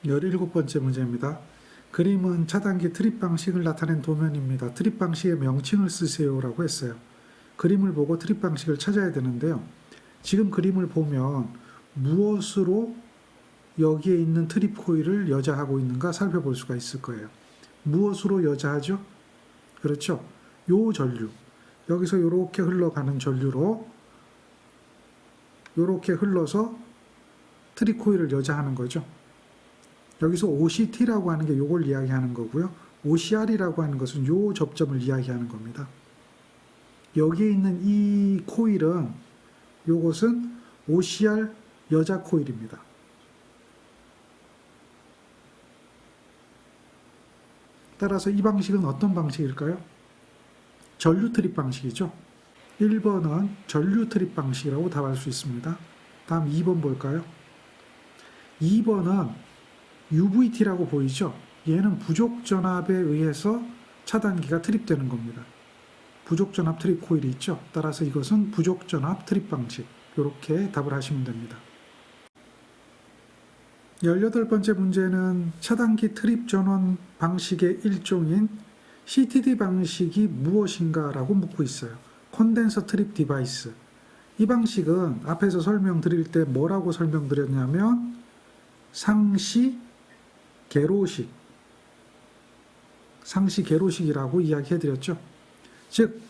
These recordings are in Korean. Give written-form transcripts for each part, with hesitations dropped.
17번째 문제입니다. 그림은 차단기 트립 방식을 나타낸 도면입니다. 트립 방식의 명칭을 쓰세요라고 했어요. 그림을 보고 트립 방식을 찾아야 되는데요. 지금 그림을 보면 무엇으로 여기에 있는 트립 코일을 여자하고 있는가 살펴볼 수가 있을 거예요. 무엇으로 여자하죠? 그렇죠. 요 전류. 여기서 이렇게 흘러가는 전류로 이렇게 흘러서 트립 코일을 여자하는 거죠. 여기서 OCT라고 하는 게 요걸 이야기하는 거고요. OCR이라고 하는 것은 요 접점을 이야기하는 겁니다. 여기에 있는 이 코일은 요것은 OCR 여자 코일입니다. 따라서 이 방식은 어떤 방식일까요? 전류 트립 방식이죠. 1번은 전류 트립 방식이라고 답할 수 있습니다. 다음 2번 볼까요? 2번은 UVT라고 보이죠? 얘는 부족전압에 의해서 차단기가 트립되는 겁니다. 부족전압 트립 코일이 있죠? 따라서 이것은 부족전압 트립 방식. 이렇게 답을 하시면 됩니다. 18번째 문제는 차단기 트립 전원 방식의 일종인 CTD 방식이 무엇인가 라고 묻고 있어요. 콘덴서 트립 디바이스. 이 방식은 앞에서 설명드릴 때 뭐라고 설명드렸냐면 상시 계로식이라고 이야기해드렸죠. 즉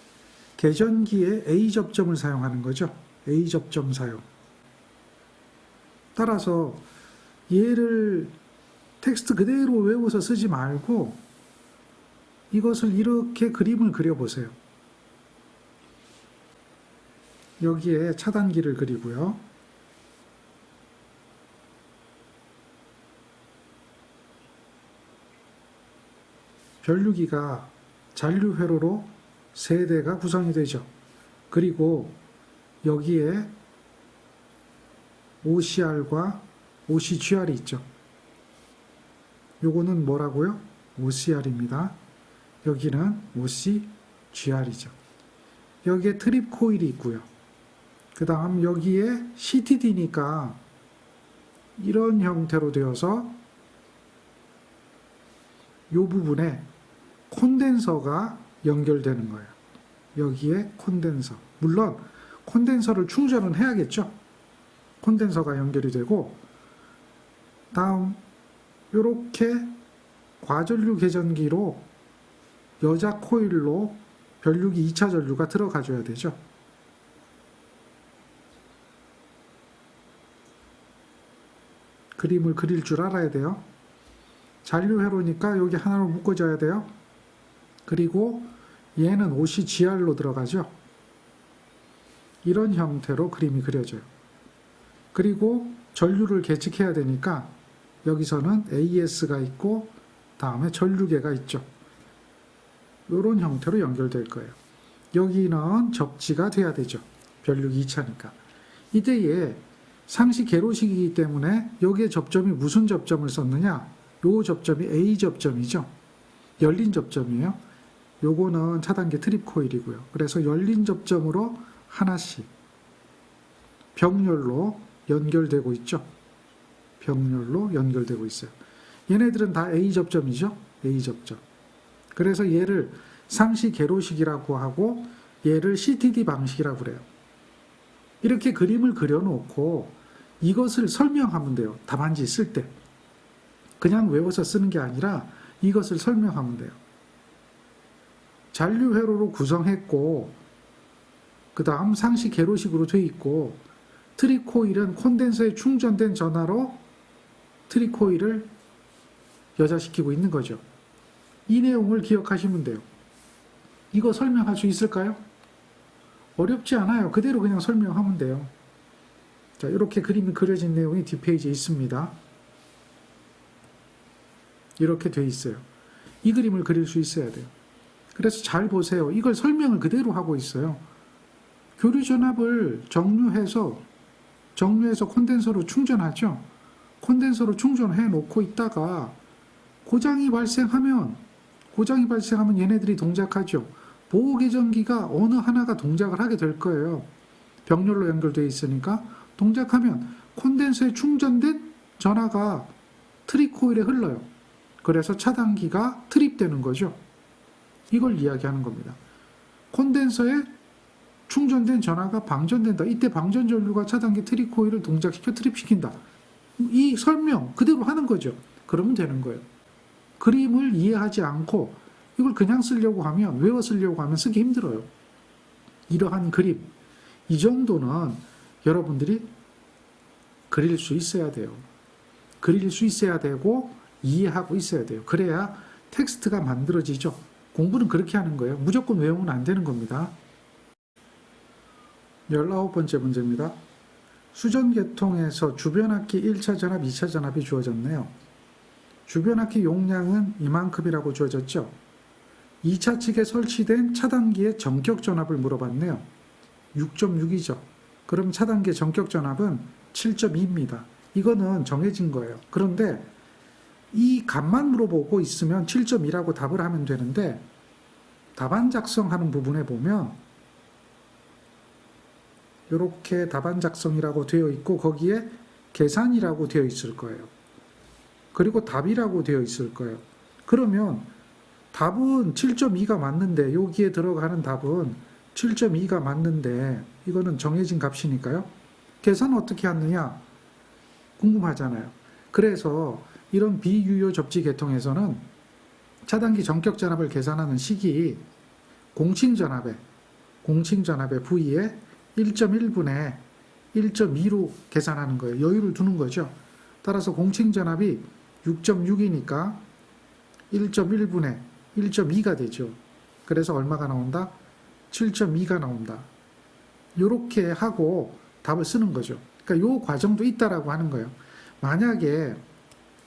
계전기에 A 접점을 사용하는 거죠. A 접점 사용. 따라서 얘를 텍스트 그대로 외워서 쓰지 말고 이것을 이렇게 그림을 그려보세요. 여기에 차단기를 그리고요. 변류기가 잔류 회로로 3대가 구성이 되죠. 그리고 여기에 OCR과 OCGR이 있죠. 요거는 뭐라고요? OCR입니다. 여기는 OCGR이죠. 여기에 트립 코일이 있고요. 그 다음 여기에 CTD니까 이런 형태로 되어서 이 부분에 콘덴서가 연결되는 거예요. 여기에 콘덴서. 물론 콘덴서를 충전은 해야겠죠. 콘덴서가 연결이 되고 다음 이렇게 과전류 계전기로 여자 코일로 변류기 2차 전류가 들어가줘야 되죠. 그림을 그릴 줄 알아야 돼요. 잔류 회로니까 여기 하나로 묶어줘야 돼요. 그리고 얘는 OCGR로 들어가죠. 이런 형태로 그림이 그려져요. 그리고 전류를 계측해야 되니까 여기서는 AS가 있고 다음에 전류계가 있죠. 이런 형태로 연결될 거예요. 여기는 접지가 돼야 되죠. 변류기 2차니까. 이때에 상시 계로식이기 때문에 여기에 접점이 무슨 접점을 썼느냐? 요 접점이 A 접점이죠. 열린 접점이에요. 요거는 차단기 트립 코일이고요. 그래서 열린 접점으로 하나씩 병렬로 연결되고 있죠. 병렬로 연결되고 있어요. 얘네들은 다 A 접점이죠. A 접점. 그래서 얘를 상시 계로식이라고 하고 얘를 CTD 방식이라고 그래요. 이렇게 그림을 그려놓고 이것을 설명하면 돼요. 답안지 쓸 때. 그냥 외워서 쓰는 게 아니라 이것을 설명하면 돼요. 잔류 회로로 구성했고 그 다음 상시 계로식으로 되어 있고 트립 코일은 콘덴서에 충전된 전하로 트립 코일을 여자시키고 있는 거죠. 이 내용을 기억하시면 돼요. 이거 설명할 수 있을까요? 어렵지 않아요. 그대로 그냥 설명하면 돼요. 자, 이렇게 그림이 그려진 내용이 뒷페이지에 있습니다. 이렇게 돼 있어요. 이 그림을 그릴 수 있어야 돼요. 그래서 잘 보세요. 이걸 설명을 그대로 하고 있어요. 교류 전압을 정류해서 콘덴서로 충전하죠. 콘덴서로 충전해 놓고 있다가 고장이 발생하면 얘네들이 동작하죠. 보호계전기가 어느 하나가 동작을 하게 될 거예요. 병렬로 연결되어 있으니까 동작하면 콘덴서에 충전된 전하가 트립 코일에 흘러요. 그래서 차단기가 트립되는 거죠. 이걸 이야기하는 겁니다. 콘덴서에 충전된 전하가 방전된다. 이때 방전 전류가 차단기 트립 코일을 동작시켜 트립시킨다. 이 설명 그대로 하는 거죠. 그러면 되는 거예요. 그림을 이해하지 않고 이걸 그냥 쓰려고 하면, 외워 쓰려고 하면 쓰기 힘들어요. 이러한 그림, 이 정도는 여러분들이 그릴 수 있어야 돼요. 그릴 수 있어야 되고 이해하고 있어야 돼요. 그래야 텍스트가 만들어지죠. 공부는 그렇게 하는 거예요. 무조건 외우면 안 되는 겁니다. 19번째 문제입니다. 수전계통에서 주변압기 1차 전압, 2차 전압이 주어졌네요. 주변압기 용량은 이만큼이라고 주어졌죠. 2차 측에 설치된 차단기의 전격 전압을 물어봤네요. 6.6이죠. 그럼 차단기의 전격 전압은 7.2입니다. 이거는 정해진 거예요. 그런데 이 값만 물어보고 있으면 7.2라고 답을 하면 되는데, 답안 작성하는 부분에 보면 이렇게 답안 작성이라고 되어 있고 거기에 계산이라고 되어 있을 거예요. 그리고 답이라고 되어 있을 거예요. 그러면 답은 7.2가 맞는데, 여기에 들어가는 답은 7.2가 맞는데 이거는 정해진 값이니까요. 계산은 어떻게 하느냐 궁금하잖아요. 그래서 이런 비유효 접지 계통에서는 차단기 전격 전압을 계산하는 식이 공칭전압의 V에 1.1분의 1.2로 계산하는 거예요. 여유를 두는 거죠. 따라서 공칭전압이 6.6이니까 1.1분의 1.2가 되죠. 그래서 얼마가 나온다? 7.2가 나온다. 이렇게 하고 답을 쓰는 거죠. 그러니까 이 과정도 있다라고 하는 거예요. 만약에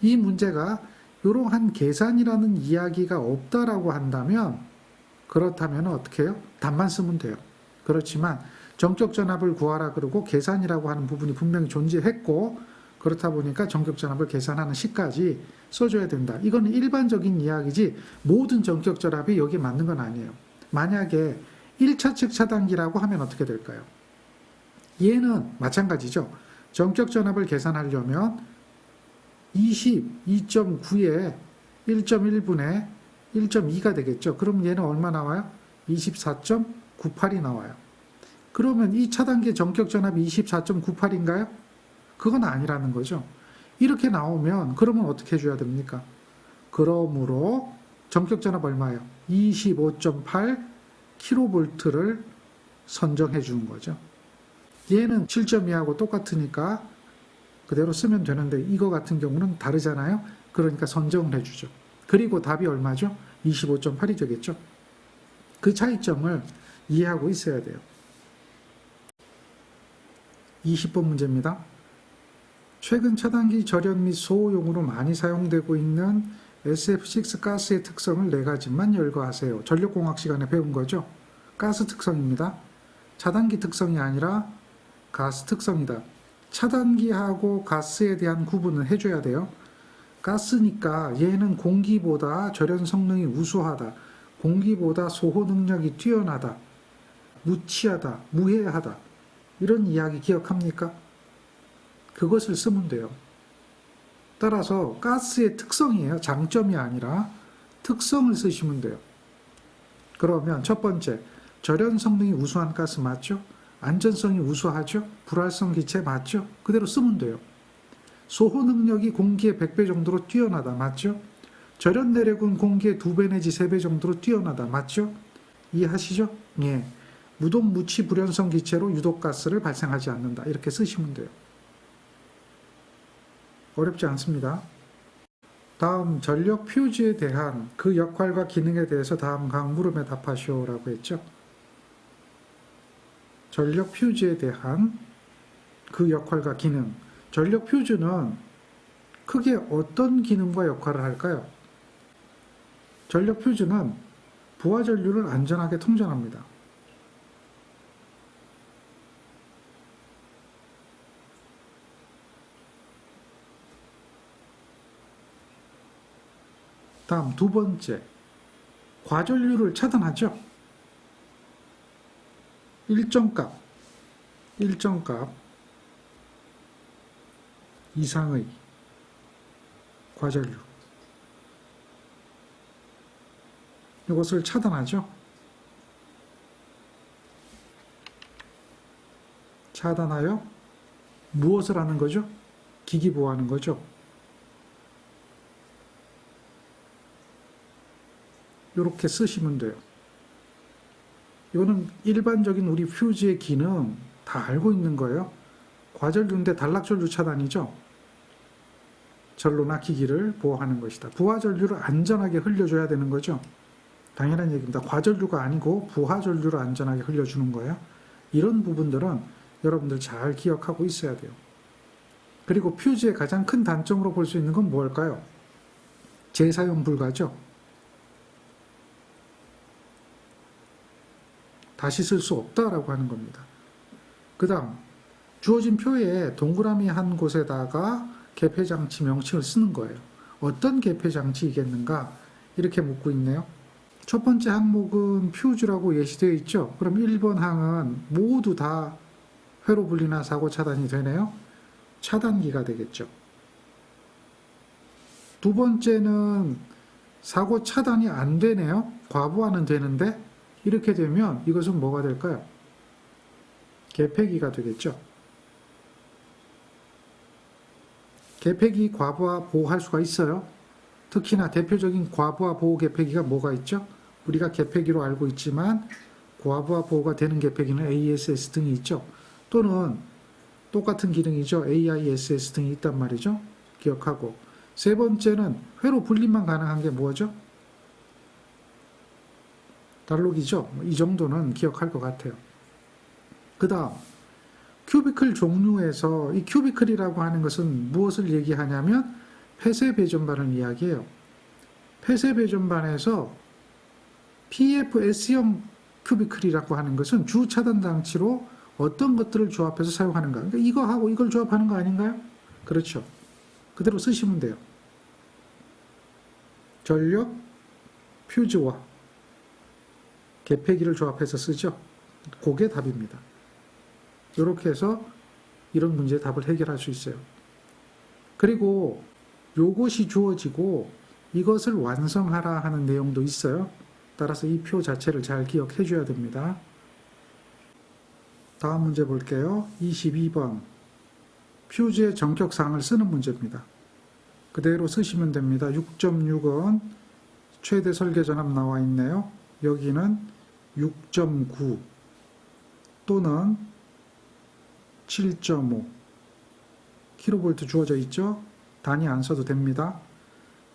이 문제가 이러한 계산이라는 이야기가 없다라고 한다면, 그렇다면 어떻게 해요? 답만 쓰면 돼요. 그렇지만 전격 전압을 구하라 그러고 계산이라고 하는 부분이 분명히 존재했고, 그렇다 보니까 전격 전압을 계산하는 식까지 써줘야 된다. 이건 일반적인 이야기지 모든 전격 전압이 여기에 맞는 건 아니에요. 만약에 1차 측 차단기라고 하면 어떻게 될까요? 얘는 마찬가지죠. 전격 전압을 계산하려면 22.9에 1.1분의 1.2가 되겠죠. 그럼 얘는 얼마 나와요? 24.98이 나와요. 그러면 이 차단기 전격 전압이 24.98인가요? 그건 아니라는 거죠. 이렇게 나오면 그러면 어떻게 해줘야 됩니까? 그러므로 전격 전압 얼마예요? 25.8 kV를 선정해 주는 거죠. 얘는 7.2하고 똑같으니까 그대로 쓰면 되는데, 이거 같은 경우는 다르잖아요. 그러니까 선정을 해주죠. 그리고 답이 얼마죠? 25.8이 되겠죠. 그 차이점을 이해하고 있어야 돼요. 20번 문제입니다. 최근 차단기 절연 및 소호용으로 많이 사용되고 있는 SF6 가스의 특성을 4가지만 열거하세요. 전력공학 시간에 배운 거죠. 가스 특성입니다. 차단기 특성이 아니라 가스 특성이다. 차단기하고 가스에 대한 구분을 해줘야 돼요. 가스니까 얘는 공기보다 절연 성능이 우수하다, 공기보다 소호 능력이 뛰어나다, 무치하다, 무해하다, 이런 이야기 기억합니까? 그것을 쓰면 돼요. 따라서 가스의 특성이에요. 장점이 아니라 특성을 쓰시면 돼요. 그러면 첫 번째, 절연 성능이 우수한 가스 맞죠? 안전성이 우수하죠? 불활성 기체 맞죠? 그대로 쓰면 돼요. 소호 능력이 공기의 100배 정도로 뛰어나다 맞죠? 절연 내력은 공기의 2배 내지 3배 정도로 뛰어나다 맞죠? 이해하시죠? 예. 무독 무치 불연성 기체로 유독가스를 발생하지 않는다. 이렇게 쓰시면 돼요. 어렵지 않습니다. 다음, 전력 퓨즈에 대한 그 역할과 기능에 대해서 다음 각 물음에 답하시오라고 했죠. 전력 퓨즈에 대한 그 역할과 기능. 전력 퓨즈는 크게 어떤 기능과 역할을 할까요? 전력 퓨즈는 부하 전류를 안전하게 통전합니다. 다음 두 번째, 과전류를 차단하죠. 일정 값 이상의 과전류. 이것을 차단하죠. 차단하여 무엇을 하는 거죠? 기기보호하는 거죠. 이렇게 쓰시면 돼요. 이거는 일반적인 우리 퓨즈의 기능 다 알고 있는 거예요. 과전류인데 단락전류 차단이죠. 전로나 기기를 보호하는 것이다. 부하전류를 안전하게 흘려줘야 되는 거죠. 당연한 얘기입니다. 과전류가 아니고 부하전류를 안전하게 흘려주는 거예요. 이런 부분들은 여러분들 잘 기억하고 있어야 돼요. 그리고 퓨즈의 가장 큰 단점으로 볼 수 있는 건 뭘까요? 재사용 불가죠. 다시 쓸 수 없다라고 하는 겁니다. 그 다음 주어진 표에 동그라미 한 곳에다가 개폐장치 명칭을 쓰는 거예요. 어떤 개폐장치이겠는가? 이렇게 묻고 있네요. 첫 번째 항목은 퓨즈라고 예시되어 있죠. 그럼 1번 항은 모두 다 회로 분리나 사고 차단이 되네요. 차단기가 되겠죠. 두 번째는 사고 차단이 안 되네요. 과부하는 되는데 이렇게 되면 이것은 뭐가 될까요? 개폐기가 되겠죠. 개폐기 과부하 보호할 수가 있어요. 특히나 대표적인 과부하 보호 개폐기가 뭐가 있죠? 우리가 개폐기로 알고 있지만 과부하 보호가 되는 개폐기는 ASS 등이 있죠. 또는 똑같은 기능이죠. AISS 등이 있단 말이죠. 기억하고. 세 번째는 회로 분리만 가능한 게 뭐죠? 달록이죠. 이 정도는 기억할 것 같아요. 그 다음 큐비클 종류에서 이 큐비클이라고 하는 것은 무엇을 얘기하냐면 폐쇄 배전반을 이야기해요. 폐쇄 배전반에서 PFS형 큐비클이라고 하는 것은 주 차단 장치로 어떤 것들을 조합해서 사용하는가. 그러니까 이거하고 이걸 조합하는 거 아닌가요? 그렇죠. 그대로 쓰시면 돼요. 전력, 퓨즈와 개폐기를 조합해서 쓰죠. 그게 답입니다. 이렇게 해서 이런 문제의 답을 해결할 수 있어요. 그리고 요것이 주어지고 이것을 완성하라 하는 내용도 있어요. 따라서 이 표 자체를 잘 기억해 줘야 됩니다. 다음 문제 볼게요. 22번 퓨즈의 전격사항을 쓰는 문제입니다. 그대로 쓰시면 됩니다. 6.6은 최대 설계 전압 나와 있네요. 여기는 6.9 또는 7.5 kV 주어져 있죠. 단위 안 써도 됩니다.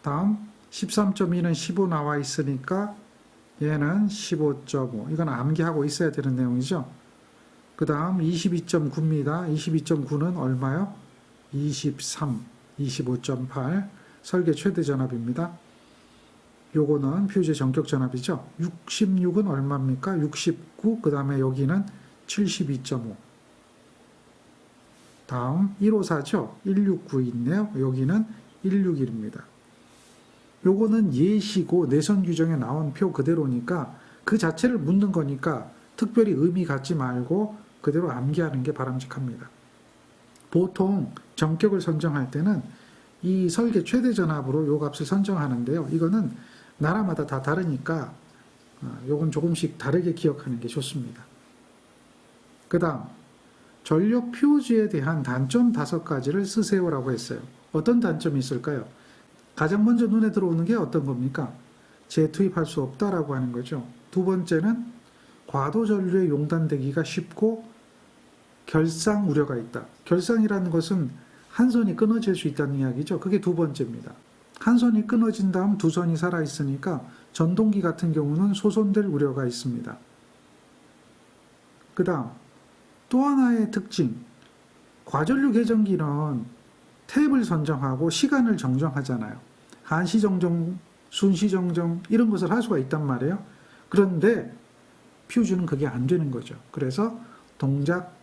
다음 13.2는 15 나와 있으니까 얘는 15.5 이건 암기하고 있어야 되는 내용이죠. 그 다음 22.9입니다. 22.9는 얼마요? 23, 25.8 설계 최대 전압입니다. 요거는 퓨즈의 전격 전압이죠. 66은 얼마입니까? 69, 그 다음에 여기는 72.5. 다음 154죠. 169 있네요. 여기는 161입니다. 요거는 예시고 내선 규정에 나온 표 그대로니까 그 자체를 묻는 거니까 특별히 의미 갖지 말고 그대로 암기하는 게 바람직합니다. 보통 전격을 선정할 때는 이 설계 최대 전압으로 요 값을 선정하는데요. 이거는 나라마다 다 다르니까 요건 조금씩 다르게 기억하는 게 좋습니다. 그 다음 전력 퓨즈에 대한 단점 5가지를 쓰세요라고 했어요. 어떤 단점이 있을까요? 가장 먼저 눈에 들어오는 게 어떤 겁니까? 재투입할 수 없다라고 하는 거죠. 두 번째는 과도 전류에 용단되기가 쉽고 결상 우려가 있다. 결상이라는 것은 한 선이 끊어질 수 있다는 이야기죠. 그게 두 번째입니다. 한 선이 끊어진 다음 두 선이 살아있으니까 전동기 같은 경우는 소손될 우려가 있습니다. 그 다음 또 하나의 특징, 과전류 계정기는 탭을 선정하고 시간을 정정하잖아요. 한시 정정, 순시 정정 이런 것을 할 수가 있단 말이에요. 그런데 퓨즈는 그게 안 되는 거죠. 그래서 동작,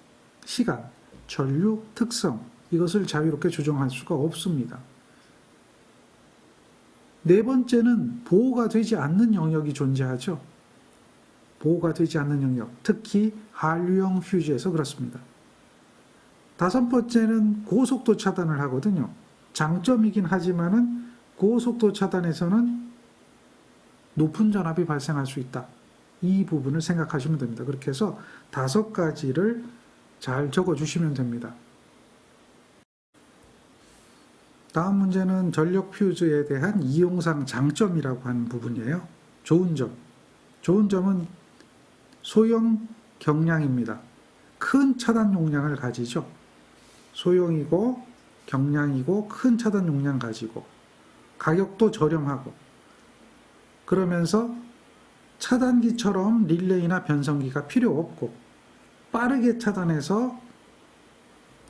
시간, 전류, 특성 이것을 자유롭게 조정할 수가 없습니다. 네 번째는 보호가 되지 않는 영역이 존재하죠. 보호가 되지 않는 영역, 특히 한류형 퓨즈에서 그렇습니다. 다섯 번째는 고속도 차단을 하거든요. 장점이긴 하지만은 고속도 차단에서는 높은 전압이 발생할 수 있다. 이 부분을 생각하시면 됩니다. 그렇게 해서 5가지를 잘 적어주시면 됩니다. 다음 문제는 전력 퓨즈에 대한 이용상 장점이라고 하는 부분이에요. 좋은 점. 좋은 점은 소형 경량입니다. 큰 차단 용량을 가지죠. 소형이고 경량이고 큰 차단 용량 가지고 가격도 저렴하고 그러면서 차단기처럼 릴레이나 변성기가 필요 없고 빠르게 차단해서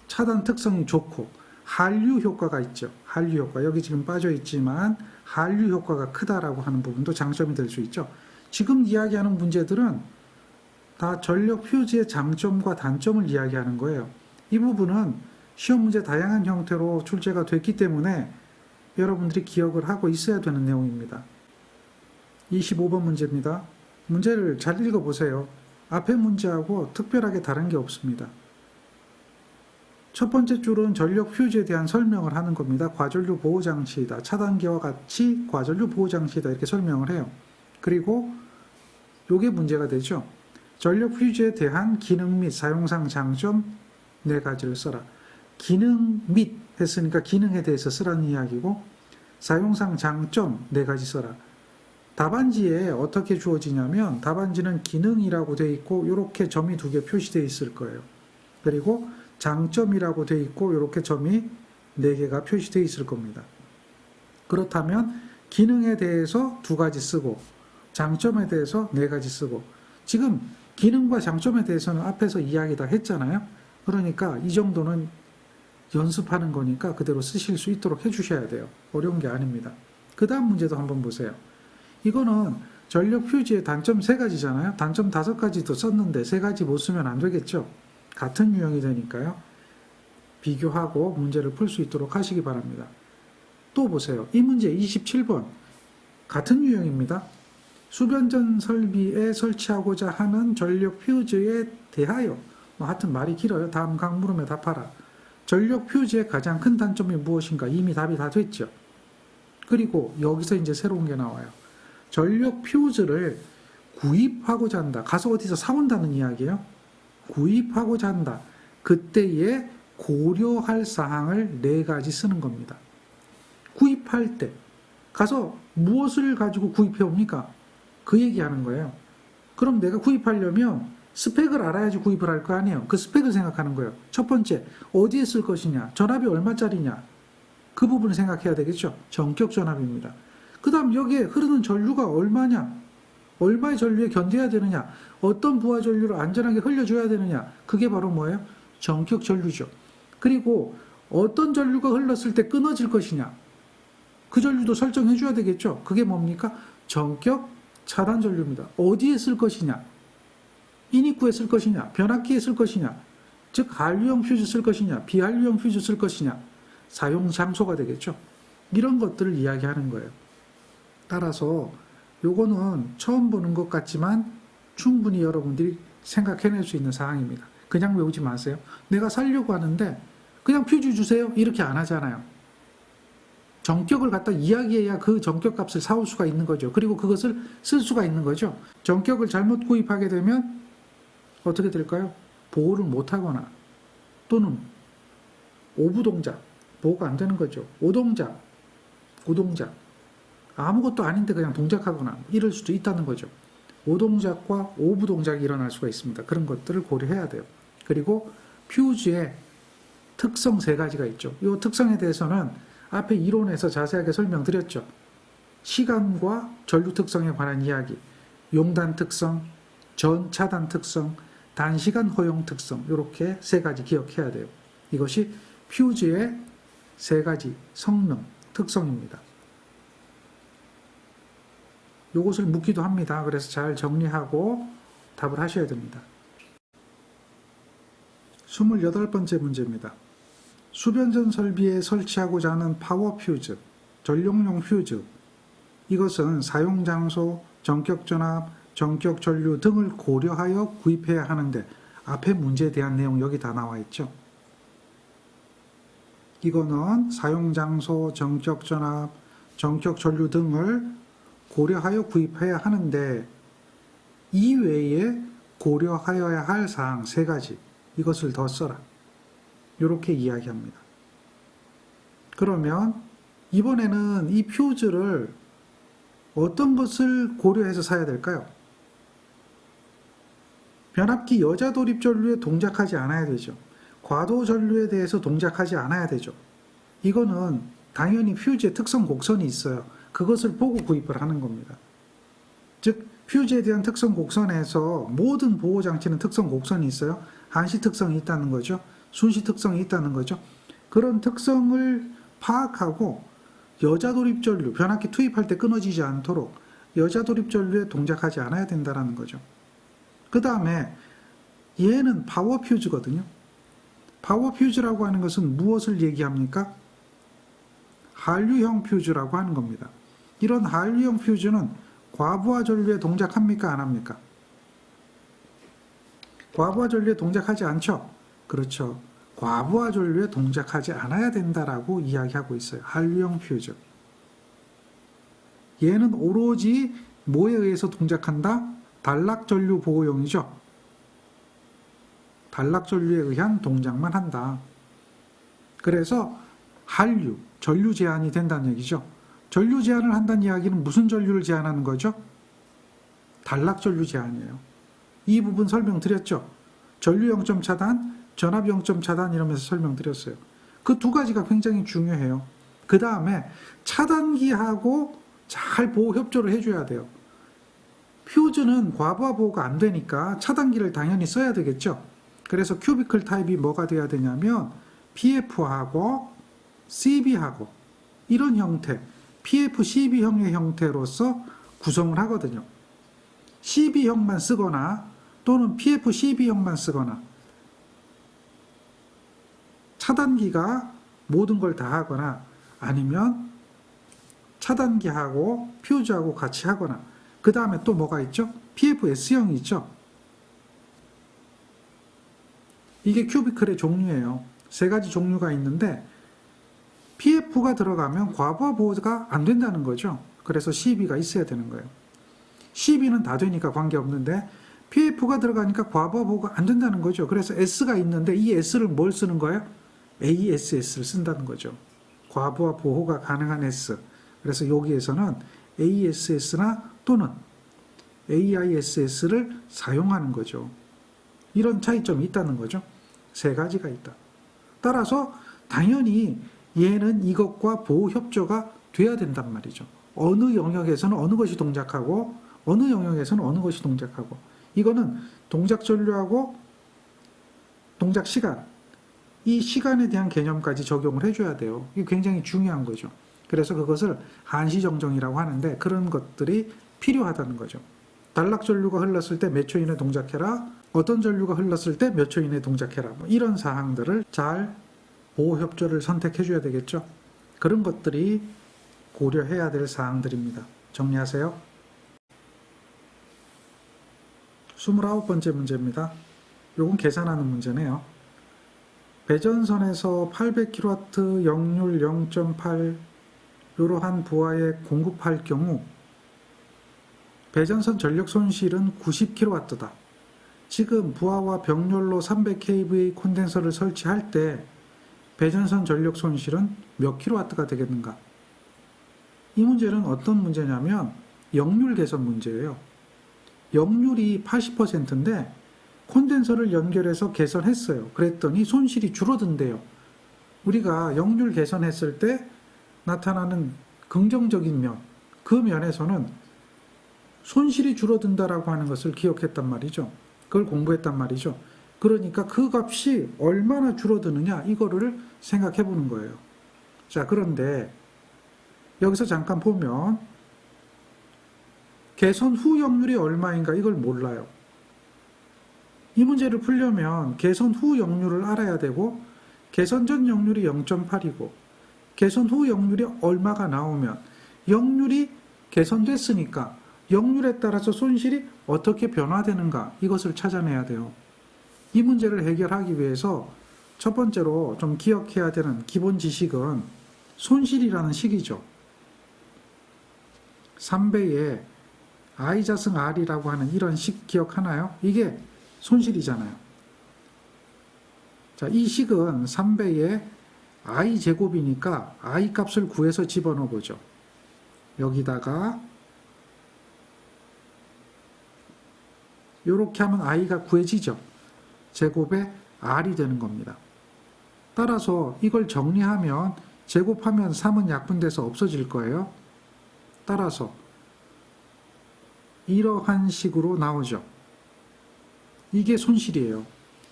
차단 특성이 좋고 한류 효과가 있죠. 한류 효과. 여기 지금 빠져 있지만 한류 효과가 크다라고 하는 부분도 장점이 될 수 있죠. 지금 이야기하는 문제들은 다 전력 퓨즈의 장점과 단점을 이야기하는 거예요. 이 부분은 시험 문제 다양한 형태로 출제가 됐기 때문에 여러분들이 기억을 하고 있어야 되는 내용입니다. 25번 문제입니다. 문제를 잘 읽어보세요. 앞에 문제하고 특별하게 다른 게 없습니다. 첫 번째 줄은 전력 퓨즈에 대한 설명을 하는 겁니다. 과전류 보호장치이다. 차단기와 같이 과전류 보호장치이다. 이렇게 설명을 해요. 그리고 요게 문제가 되죠. 전력 퓨즈에 대한 기능 및 사용상 장점 4가지를 써라. 기능 및 했으니까 기능에 대해서 쓰라는 이야기고 사용상 장점 4가지 써라. 답안지에 어떻게 주어지냐면 답안지는 기능이라고 되어 있고 이렇게 점이 2개 표시되어 있을 거예요. 그리고 장점이라고 되어 있고 이렇게 점이 4개가 표시되어 있을 겁니다. 그렇다면 기능에 대해서 2가지 쓰고 장점에 대해서 4가지 쓰고 지금 기능과 장점에 대해서는 앞에서 이야기 다 했잖아요. 그러니까 이 정도는 연습하는 거니까 그대로 쓰실 수 있도록 해주셔야 돼요. 어려운 게 아닙니다. 그 다음 문제도 한번 보세요. 이거는 전력 퓨즈의 단점 3가지잖아요. 단점 5가지도 썼는데 3가지 못 쓰면 안 되겠죠. 같은 유형이 되니까요. 비교하고 문제를 풀 수 있도록 하시기 바랍니다. 또 보세요. 이 문제 27번. 같은 유형입니다. 수변전 설비에 설치하고자 하는 전력 퓨즈에 대하여 하여튼 말이 길어요. 다음 각 물음에 답하라. 전력 퓨즈의 가장 큰 단점이 무엇인가? 이미 답이 다 됐죠. 그리고 여기서 이제 새로운 게 나와요. 전력 퓨즈를 구입하고자 한다. 가서 어디서 사온다는 이야기예요. 구입하고자 한다. 그때에 고려할 사항을 4가지 쓰는 겁니다. 구입할 때 가서 무엇을 가지고 구입해 옵니까? 그 얘기하는 거예요. 그럼 내가 구입하려면 스펙을 알아야지 구입을 할 거 아니에요. 그 스펙을 생각하는 거예요. 첫 번째, 어디에 쓸 것이냐? 전압이 얼마짜리냐? 그 부분을 생각해야 되겠죠. 전격 전압입니다. 그 다음 여기에 흐르는 전류가 얼마냐? 얼마의 전류에 견뎌야 되느냐? 어떤 부하 전류를 안전하게 흘려줘야 되느냐? 그게 바로 뭐예요? 전격 전류죠. 그리고 어떤 전류가 흘렀을 때 끊어질 것이냐? 그 전류도 설정해 줘야 되겠죠. 그게 뭡니까? 전격 차단 전류입니다. 어디에 쓸 것이냐? 인입구에 쓸 것이냐? 변압기에 쓸 것이냐? 즉 한류형 퓨즈 쓸 것이냐? 비한류형 퓨즈 쓸 것이냐? 사용 장소가 되겠죠. 이런 것들을 이야기하는 거예요. 따라서 요거는 처음 보는 것 같지만 충분히 여러분들이 생각해낼 수 있는 사항입니다. 그냥 외우지 마세요. 내가 살려고 하는데 그냥 퓨즈 주세요. 이렇게 안 하잖아요. 전격을 갖다 이야기해야 그 전격 값을 사올 수가 있는 거죠. 그리고 그것을 쓸 수가 있는 거죠. 전격을 잘못 구입하게 되면 어떻게 될까요? 보호를 못하거나 또는 오부동작, 보호가 안 되는 거죠. 오동작, 고동작, 아무것도 아닌데 그냥 동작하거나 이럴 수도 있다는 거죠. 오동작과 오부동작이 일어날 수가 있습니다. 그런 것들을 고려해야 돼요. 그리고 퓨즈의 특성 3가지가 있죠. 이 특성에 대해서는 앞에 이론에서 자세하게 설명드렸죠. 시간과 전류 특성에 관한 이야기, 용단 특성, 전차단 특성, 단시간 허용 특성 이렇게 3가지 기억해야 돼요. 이것이 퓨즈의 3가지 성능, 특성입니다. 이것을 묻기도 합니다. 그래서 잘 정리하고 답을 하셔야 됩니다. 28번째 문제입니다. 수변전 설비에 설치하고자 하는 파워 퓨즈, 전력용 퓨즈, 이것은 사용 장소, 전격 전압, 전격 전류 등을 고려하여 구입해야 하는데 앞에 문제에 대한 내용 여기 다 나와 있죠. 이거는 사용 장소, 전격 전압, 전격 전류 등을 고려하여 구입해야 하는데 이외에 고려하여야 할 사항 3가지 이것을 더 써라. 이렇게 이야기합니다. 그러면 이번에는 이 퓨즈를 어떤 것을 고려해서 사야 될까요? 변압기 여자 도립 전류에 동작하지 않아야 되죠. 과도 전류에 대해서 동작하지 않아야 되죠. 이거는 당연히 퓨즈의 특성 곡선이 있어요. 그것을 보고 구입을 하는 겁니다. 즉 퓨즈에 대한 특성 곡선에서 모든 보호장치는 특성 곡선이 있어요. 한시 특성이 있다는 거죠. 순시 특성이 있다는 거죠. 그런 특성을 파악하고 여자 도립 전류, 변압기 투입할 때 끊어지지 않도록 여자 도립 전류에 동작하지 않아야 된다는 거죠. 그 다음에 얘는 파워 퓨즈거든요. 파워 퓨즈라고 하는 것은 무엇을 얘기합니까? 한류형 퓨즈라고 하는 겁니다. 이런 한류형 퓨즈는 과부하 전류에 동작합니까? 안 합니까? 과부하 전류에 동작하지 않죠? 그렇죠. 과부하 전류에 동작하지 않아야 된다라고 이야기하고 있어요. 한류형 퓨즈. 얘는 오로지 뭐에 의해서 동작한다? 단락 전류 보호용이죠. 단락 전류에 의한 동작만 한다. 그래서 한류, 전류 제한이 된다는 얘기죠. 전류 제한을 한다는 이야기는 무슨 전류를 제한하는 거죠? 단락 전류 제한이에요. 이 부분 설명드렸죠. 전류 0점 차단, 전압 0점 차단 이러면서 설명드렸어요. 그 2가지가 굉장히 중요해요. 그 다음에 차단기하고 잘 보호 협조를 해줘야 돼요. 퓨즈는 과부하 보호가 안 되니까 차단기를 당연히 써야 되겠죠. 그래서 큐비클 타입이 뭐가 돼야 되냐면 PF하고 CB하고 이런 형태, PF, CB형의 형태로서 구성을 하거든요. CB형만 쓰거나 또는 PF, CB형만 쓰거나 차단기가 모든 걸 다 하거나 아니면 차단기하고 퓨즈하고 같이 하거나 그 다음에 또 뭐가 있죠? PFS형이 있죠. 이게 큐비클의 종류예요. 3가지 종류가 있는데 PF가 들어가면 과부하 보호가 안 된다는 거죠. 그래서 CB가 있어야 되는 거예요. CB는 다 되니까 관계없는데 PF가 들어가니까 과부하 보호가 안 된다는 거죠. 그래서 S가 있는데 이 S를 뭘 쓰는 거예요? ASS를 쓴다는 거죠. 과부하 보호가 가능한 S. 그래서 여기에서는 ASS나 또는 AISS를 사용하는 거죠. 이런 차이점이 있다는 거죠. 3가지가 있다. 따라서 당연히 얘는 이것과 보호 협조가 돼야 된단 말이죠. 어느 영역에서는 어느 것이 동작하고 어느 영역에서는 어느 것이 동작하고 이거는 동작 전류하고 동작 시간 이 시간에 대한 개념까지 적용을 해줘야 돼요. 이게 굉장히 중요한 거죠. 그래서 그것을 한시정정이라고 하는데 그런 것들이 필요하다는 거죠. 단락 전류가 흘렀을 때 몇 초 이내 동작해라. 어떤 전류가 흘렀을 때 몇 초 이내 동작해라. 뭐 이런 사항들을 잘 보호협조를 선택해 줘야 되겠죠. 그런 것들이 고려해야 될 사항들입니다. 정리하세요. 29번째 문제입니다. 요건 계산하는 문제네요. 배전선에서 800kW 역률 0.8 이러한 부하에 공급할 경우 배전선 전력 손실은 90kW다. 지금 부하와 병렬로 300kVA 콘덴서를 설치할 때 배전선 전력 손실은 몇 kW가 되겠는가? 이 문제는 어떤 문제냐면 역률 개선 문제예요. 역률이 80%인데 콘덴서를 연결해서 개선했어요. 그랬더니 손실이 줄어든대요. 우리가 역률 개선했을 때 나타나는 긍정적인 면, 그 면에서는 손실이 줄어든다라고 하는 것을 기억했단 말이죠. 그걸 공부했단 말이죠. 그러니까 그 값이 얼마나 줄어드느냐 이거를 생각해 보는 거예요. 자, 그런데 여기서 잠깐 보면 개선 후 역률이 얼마인가 이걸 몰라요. 이 문제를 풀려면 개선 후 역률을 알아야 되고 개선 전 역률이 0.8이고 개선 후 역률이 얼마가 나오면 역률이 개선됐으니까 역률에 따라서 손실이 어떻게 변화되는가 이것을 찾아내야 돼요. 이 문제를 해결하기 위해서 첫 번째로 좀 기억해야 되는 기본 지식은 손실이라는 식이죠. 3배의 i자승 r이라고 하는 이런 식 기억하나요? 이게 손실이잖아요. 자, 이 식은 3배의 i제곱이니까 i 값을 구해서 집어넣어 보죠. 여기다가 이렇게 하면 i가 구해지죠. 제곱에 r이 되는 겁니다. 따라서 이걸 정리하면 제곱하면 3은 약분돼서 없어질 거예요. 따라서 이러한 식으로 나오죠. 이게 손실이에요.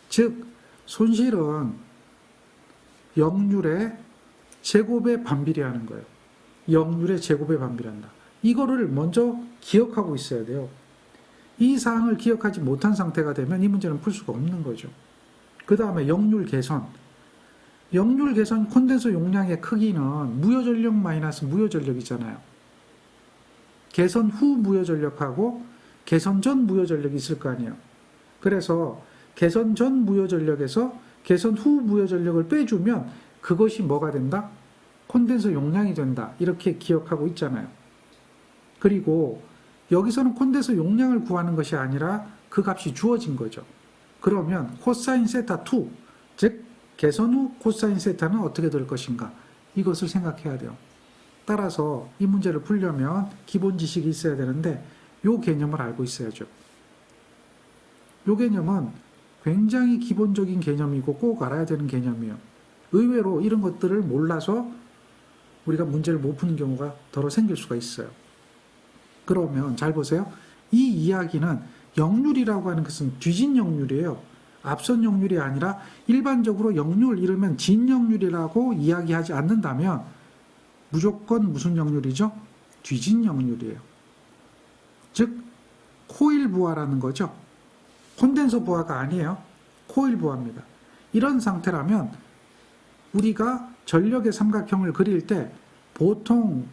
즉 손실은 역률의 제곱에 반비례하는 거예요. 역률의 제곱에 반비례한다. 이거를 먼저 기억하고 있어야 돼요. 이 사항을 기억하지 못한 상태가 되면 이 문제는 풀 수가 없는 거죠. 그 다음에 역률 개선. 역률 개선 콘덴서 용량의 크기는 무효전력 마이너스 무효전력이잖아요. 개선 후 무효전력하고 개선 전 무효전력이 있을 거 아니에요. 그래서 개선 전 무효전력에서 개선 후 무효전력을 빼주면 그것이 뭐가 된다? 콘덴서 용량이 된다. 이렇게 기억하고 있잖아요. 그리고 여기서는 콘덴서 용량을 구하는 것이 아니라 그 값이 주어진 거죠. 그러면 코사인 세타 2, 즉 개선 후 코사인 세타는 어떻게 될 것인가? 이것을 생각해야 돼요. 따라서 이 문제를 풀려면 기본 지식이 있어야 되는데 이 개념을 알고 있어야죠. 이 개념은 굉장히 기본적인 개념이고 꼭 알아야 되는 개념이에요. 의외로 이런 것들을 몰라서 우리가 문제를 못 푸는 경우가 더러 생길 수가 있어요. 그러면 잘 보세요. 이 이야기는 역률이라고 하는 것은 뒤진 역률이에요. 앞선 역률이 아니라 일반적으로 역률 이러면 진 역률이라고 이야기하지 않는다면 무조건 무슨 역률이죠? 뒤진 역률이에요. 즉 코일 부하라는 거죠. 콘덴서 부하가 아니에요. 코일 부하입니다. 이런 상태라면 우리가 전력의 삼각형을 그릴 때 보통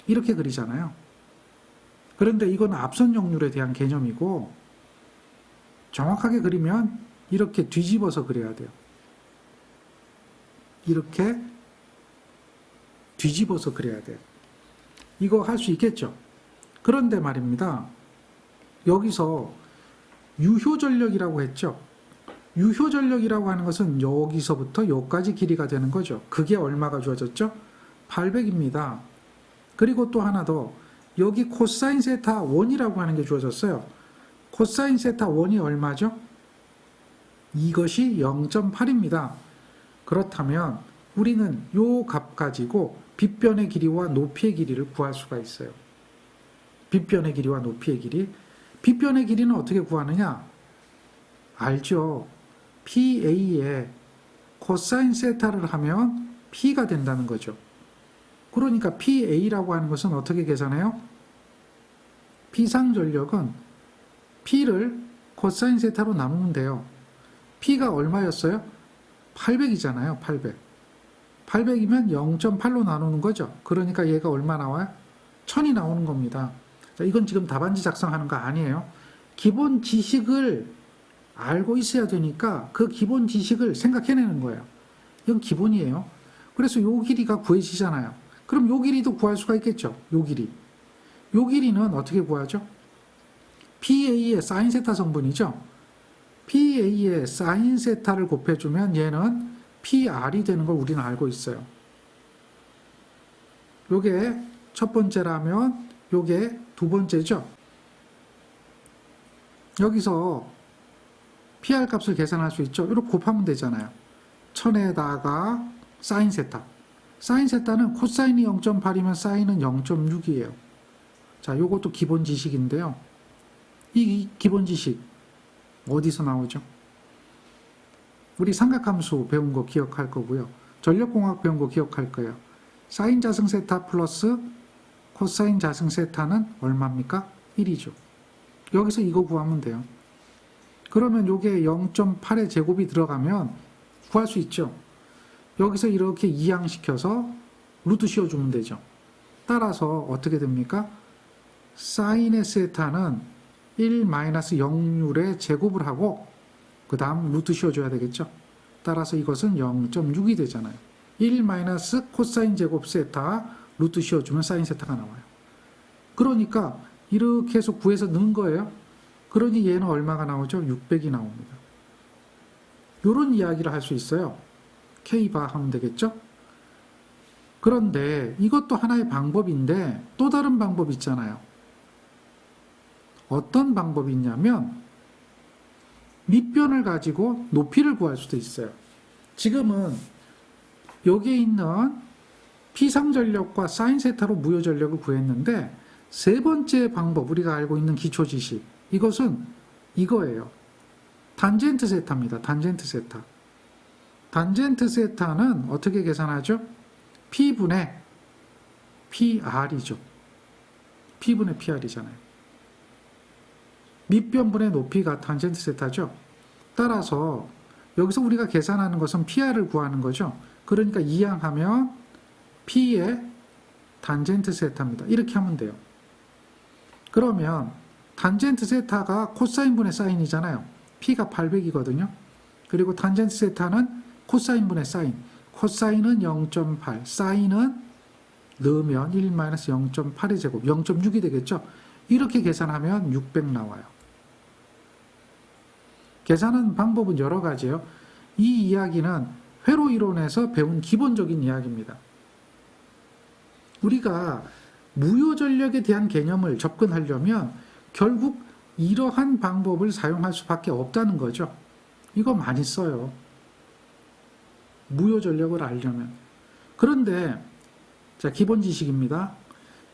이렇게 그리잖아요. 그런데 이건 앞선 역률에 대한 개념이고 정확하게 그리면 이렇게 뒤집어서 그려야 돼요. 이렇게 뒤집어서 그려야 돼요. 이거 할 수 있겠죠? 그런데 말입니다. 여기서 유효전력이라고 했죠? 유효전력이라고 하는 것은 여기서부터 여기까지 길이가 되는 거죠. 그게 얼마가 주어졌죠? 800입니다. 그리고 또 하나 더 여기 코사인 세타 1이라고 하는 게 주어졌어요. 코사인 세타 1이 얼마죠? 이것이 0.8입니다. 그렇다면 우리는 이 값 가지고 빗변의 길이와 높이의 길이를 구할 수가 있어요. 빗변의 길이와 높이의 길이. 빗변의 길이는 어떻게 구하느냐? 알죠. PA에 코사인 세타를 하면 P가 된다는 거죠. 그러니까 PA라고 하는 것은 어떻게 계산해요? P상전력은 P를 코사인 세타로 나누면 돼요. P가 얼마였어요? 800이잖아요. 800. 800이면 0.8로 나누는 거죠. 그러니까 얘가 얼마 나와요? 1000이 나오는 겁니다. 자, 이건 지금 답안지 작성하는 거 아니에요. 기본 지식을 알고 있어야 되니까 그 기본 지식을 생각해내는 거예요. 이건 기본이에요. 그래서 요 길이가 구해지잖아요. 그럼 요 길이도 구할 수가 있겠죠. 요 길이. 요 길이는 어떻게 구하죠? PA의 사인 세타 성분이죠. PA의 사인 세타를 곱해주면 얘는 PR이 되는 걸 우리는 알고 있어요. 요게 첫 번째라면 요게 두 번째죠. 여기서 PR 값을 계산할 수 있죠. 이렇게 곱하면 되잖아요. 1000에다가 사인 세타. 사인 세타는 코사인이 0.8이면 사인은 0.6이에요. 자, 요것도 기본 지식인데요. 이 기본 지식 어디서 나오죠? 우리 삼각함수 배운 거 기억할 거고요. 전력공학 배운 거 기억할 거예요. 사인 자승 세타 플러스 코사인 자승 세타는 얼마입니까? 1이죠. 여기서 이거 구하면 돼요. 그러면 요게 0.8의 제곱이 들어가면 구할 수 있죠. 여기서 이렇게 이항시켜서 루트 씌워주면 되죠. 따라서 어떻게 됩니까? 사인의 세타는 1-역률의 제곱을 하고 그 다음 루트 씌워줘야 되겠죠. 따라서 이것은 0.6이 되잖아요. 1 코사인 제곱 세타 루트 씌워주면 사인 세타가 나와요. 그러니까 이렇게 해서 구해서 넣은 거예요. 그러니 얘는 얼마가 나오죠? 600이 나옵니다. 이런 이야기를 할 수 있어요. K바 하면 되겠죠? 그런데 이것도 하나의 방법인데 또 다른 방법이 있잖아요. 어떤 방법이 있냐면 밑변을 가지고 높이를 구할 수도 있어요. 지금은 여기에 있는 피상전력과 사인세타로 무효전력을 구했는데 세 번째 방법, 우리가 알고 있는 기초지식, 이것은 이거예요. 단젠트 세타입니다. 단젠트 세타. 단젠트 세타는 어떻게 계산하죠? P분의 PR이죠. P분의 PR이잖아요. 밑변분의 높이가 단젠트 세타죠. 따라서 여기서 우리가 계산하는 것은 PR을 구하는 거죠. 그러니까 이항하면 P의 단젠트 세타입니다. 이렇게 하면 돼요. 그러면 단젠트 세타가 코사인분의 사인이잖아요. P가 800이거든요. 그리고 단젠트 세타는 코사인분의 사인. 코사인은 0.8, 사인은 넣으면 1-0.8의 제곱, 0.6이 되겠죠. 이렇게 계산하면 600 나와요. 계산하는 방법은 여러 가지예요. 이 이야기는 회로 이론에서 배운 기본적인 이야기입니다. 우리가 무효전력에 대한 개념을 접근하려면 결국 이러한 방법을 사용할 수밖에 없다는 거죠. 이거 많이 써요. 무효전력을 알려면. 그런데 자, 기본 지식입니다.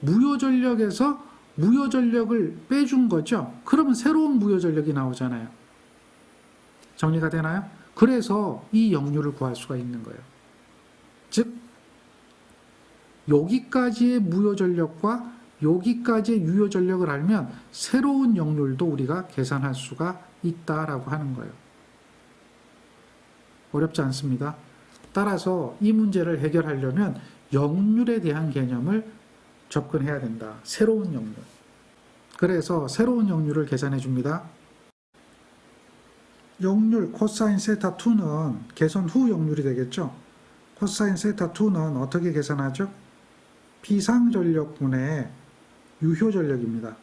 무효전력에서 무효전력을 빼준 거죠. 그러면 새로운 무효전력이 나오잖아요. 정리가 되나요? 그래서 이 역류를 구할 수가 있는 거예요. 즉 여기까지의 무효전력과 여기까지의 유효전력을 알면 새로운 역률도 우리가 계산할 수가 있다라고 하는 거예요. 어렵지 않습니다. 따라서 이 문제를 해결하려면 역률에 대한 개념을 접근해야 된다. 새로운 역률. 그래서 새로운 역률을 계산해 줍니다. 역률 코사인 세타 2는 개선 후 역률이 되겠죠. 코사인 세타 2는 어떻게 계산하죠? 피상전력분의 유효전력입니다.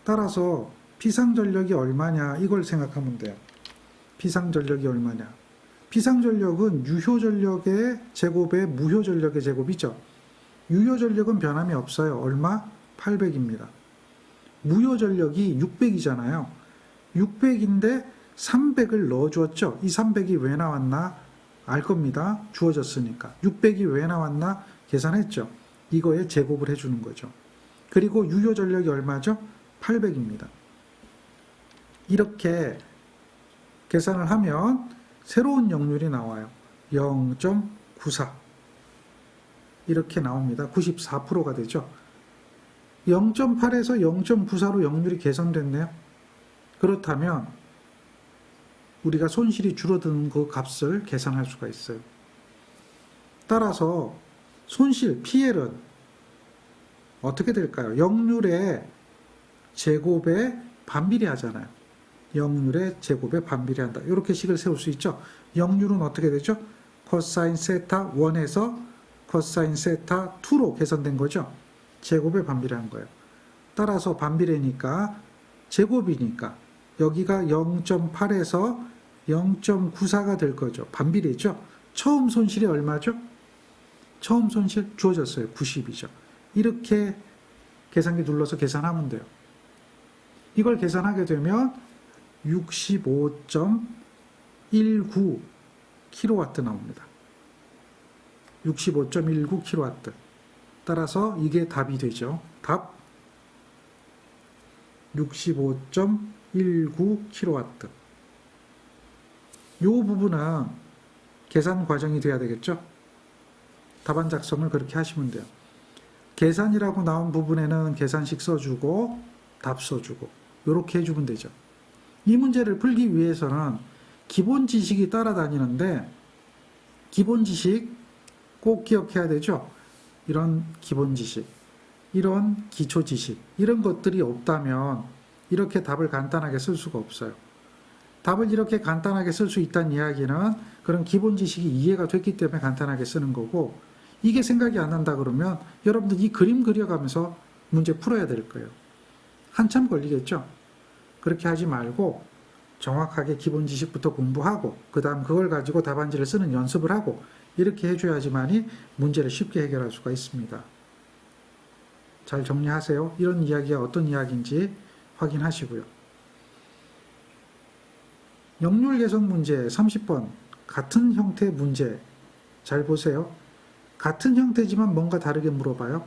따라서 피상전력이 얼마냐 이걸 생각하면 돼요. 피상전력이 얼마냐. 피상전력은 유효전력의 제곱에 무효전력의 제곱이죠. 유효전력은 변함이 없어요. 얼마? 800입니다. 무효전력이 600이잖아요. 600인데 300을 넣어주었죠. 이 300이 왜 나왔나? 알 겁니다. 주어졌으니까. 600이 왜 나왔나? 계산했죠. 이거에 제곱을 해주는 거죠. 그리고 유효전력이 얼마죠? 800입니다. 이렇게 계산을 하면 새로운 역률이 나와요. 0.94 이렇게 나옵니다. 94%가 되죠. 0.8에서 0.94로 역률이 개선됐네요. 그렇다면 우리가 손실이 줄어드는 그 값을 계산할 수가 있어요. 따라서 손실, PL은 어떻게 될까요? 역률의 제곱에 반비례하잖아요. 역률의 제곱에 반비례한다. 이렇게 식을 세울 수 있죠. 역률은 어떻게 되죠? 코사인 세타 1에서 코사인 세타 2로 개선된 거죠. 제곱에 반비례한 거예요. 따라서 반비례니까 제곱이니까 여기가 0.8에서 0.94가 될 거죠. 반비례죠. 처음 손실이 얼마죠? 처음 손실 주어졌어요. 90이죠. 이렇게 계산기 눌러서 계산하면 돼요. 이걸 계산하게 되면 65.19kW 나옵니다. 65.19kW. 따라서 이게 답이 되죠. 답 65.19kW. 이 부분은 계산 과정이 돼야 되겠죠. 답안 작성을 그렇게 하시면 돼요. 계산이라고 나온 부분에는 계산식 써주고 답 써주고 이렇게 해주면 되죠. 이 문제를 풀기 위해서는 기본 지식이 따라다니는데 기본 지식 꼭 기억해야 되죠. 이런 기본 지식, 이런 기초 지식, 이런 것들이 없다면 이렇게 답을 간단하게 쓸 수가 없어요. 답을 이렇게 간단하게 쓸 수 있다는 이야기는 그런 기본 지식이 이해가 됐기 때문에 간단하게 쓰는 거고, 이게 생각이 안 난다 그러면 여러분들 이 그림 그려가면서 문제 풀어야 될 거예요. 한참 걸리겠죠? 그렇게 하지 말고 정확하게 기본 지식부터 공부하고 그 다음 그걸 가지고 답안지를 쓰는 연습을 하고 이렇게 해줘야지만이 문제를 쉽게 해결할 수가 있습니다. 잘 정리하세요. 이런 이야기가 어떤 이야기인지 확인하시고요. 역률 개선 문제 30번 같은 형태 문제 잘 보세요. 같은 형태지만 뭔가 다르게 물어봐요.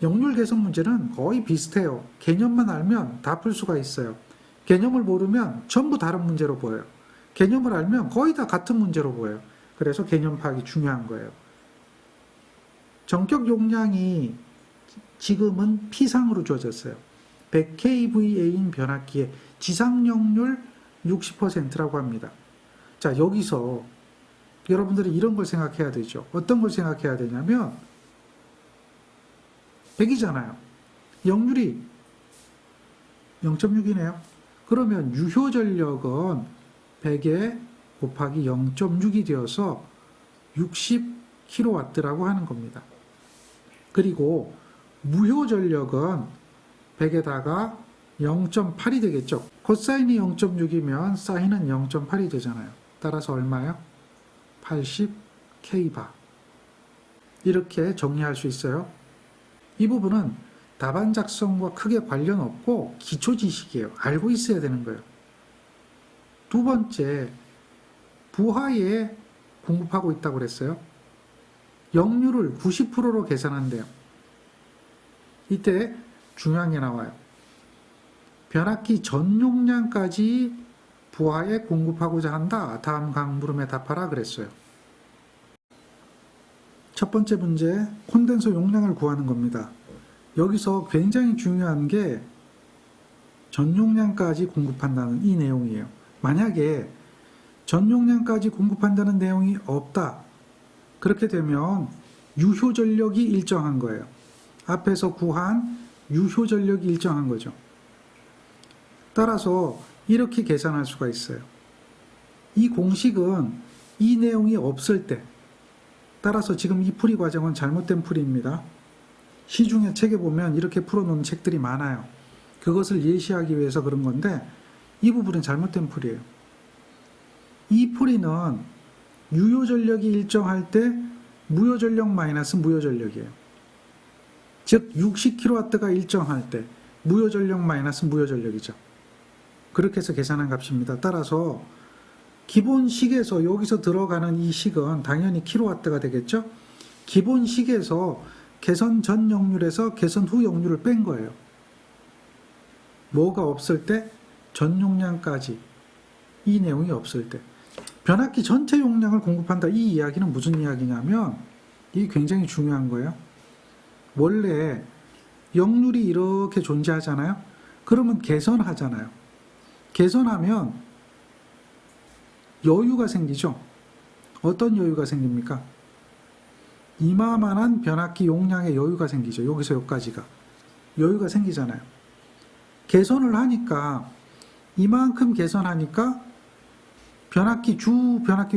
역률 개선 문제는 거의 비슷해요. 개념만 알면 다 풀 수가 있어요. 개념을 모르면 전부 다른 문제로 보여요. 개념을 알면 거의 다 같은 문제로 보여요. 그래서 개념 파악이 중요한 거예요. 전격 용량이 지금은 P상으로 주어졌어요. 100kVA인 변압기의 지상역률 60%라고 합니다. 자, 여기서 여러분들이 이런 걸 생각해야 되죠. 어떤 걸 생각해야 되냐면 100이잖아요. 역률이 0.6이네요. 그러면 유효전력은 100에 곱하기 0.6이 되어서 60kW라고 하는 겁니다. 그리고 무효전력은 100에다가 0.8이 되겠죠. 코사인이 0.6이면 사인은 0.8이 되잖아요. 따라서 얼마요? 80kVAR. 이렇게 정리할 수 있어요. 이 부분은 답안 작성과 크게 관련 없고 기초 지식이에요. 알고 있어야 되는 거예요. 두 번째, 부하에 공급하고 있다고 그랬어요. 역률을 90%로 계산한대요. 이때 중요한 게 나와요. 변압기 전 용량까지 부하에 공급하고자 한다. 다음 각 물음에 답하라 그랬어요. 첫 번째 문제, 콘덴서 용량을 구하는 겁니다. 여기서 굉장히 중요한 게 전 용량까지 공급한다는 이 내용이에요. 만약에 전 용량까지 공급한다는 내용이 없다. 그렇게 되면 유효전력이 일정한 거예요. 앞에서 구한 유효전력이 일정한 거죠. 따라서 이렇게 계산할 수가 있어요. 이 공식은 이 내용이 없을 때, 따라서 지금 이 풀이 과정은 잘못된 풀이입니다. 시중에 책에 보면 이렇게 풀어놓은 책들이 많아요. 그것을 예시하기 위해서 그런 건데 이 부분은 잘못된 풀이에요. 이 풀이는 유효전력이 일정할 때 무효전력 마이너스 무효전력이에요. 즉 60kW가 일정할 때 무효전력 마이너스 무효전력이죠. 그렇게 해서 계산한 값입니다. 따라서 기본식에서 여기서 들어가는 이 식은 당연히 킬로와트가 되겠죠. 기본식에서 개선 전 역률에서 개선 후 역률을 뺀 거예요. 뭐가 없을 때? 전 용량까지. 이 내용이 없을 때. 변압기 전체 용량을 공급한다. 이 이야기는 무슨 이야기냐면 이게 굉장히 중요한 거예요. 원래 역률이 이렇게 존재하잖아요. 그러면 개선하잖아요. 개선하면 여유가 생기죠. 어떤 여유가 생깁니까? 이마만한 변압기 용량의 여유가 생기죠. 여기서 여기까지가. 여유가 생기잖아요. 개선을 하니까 이만큼 개선하니까 변압기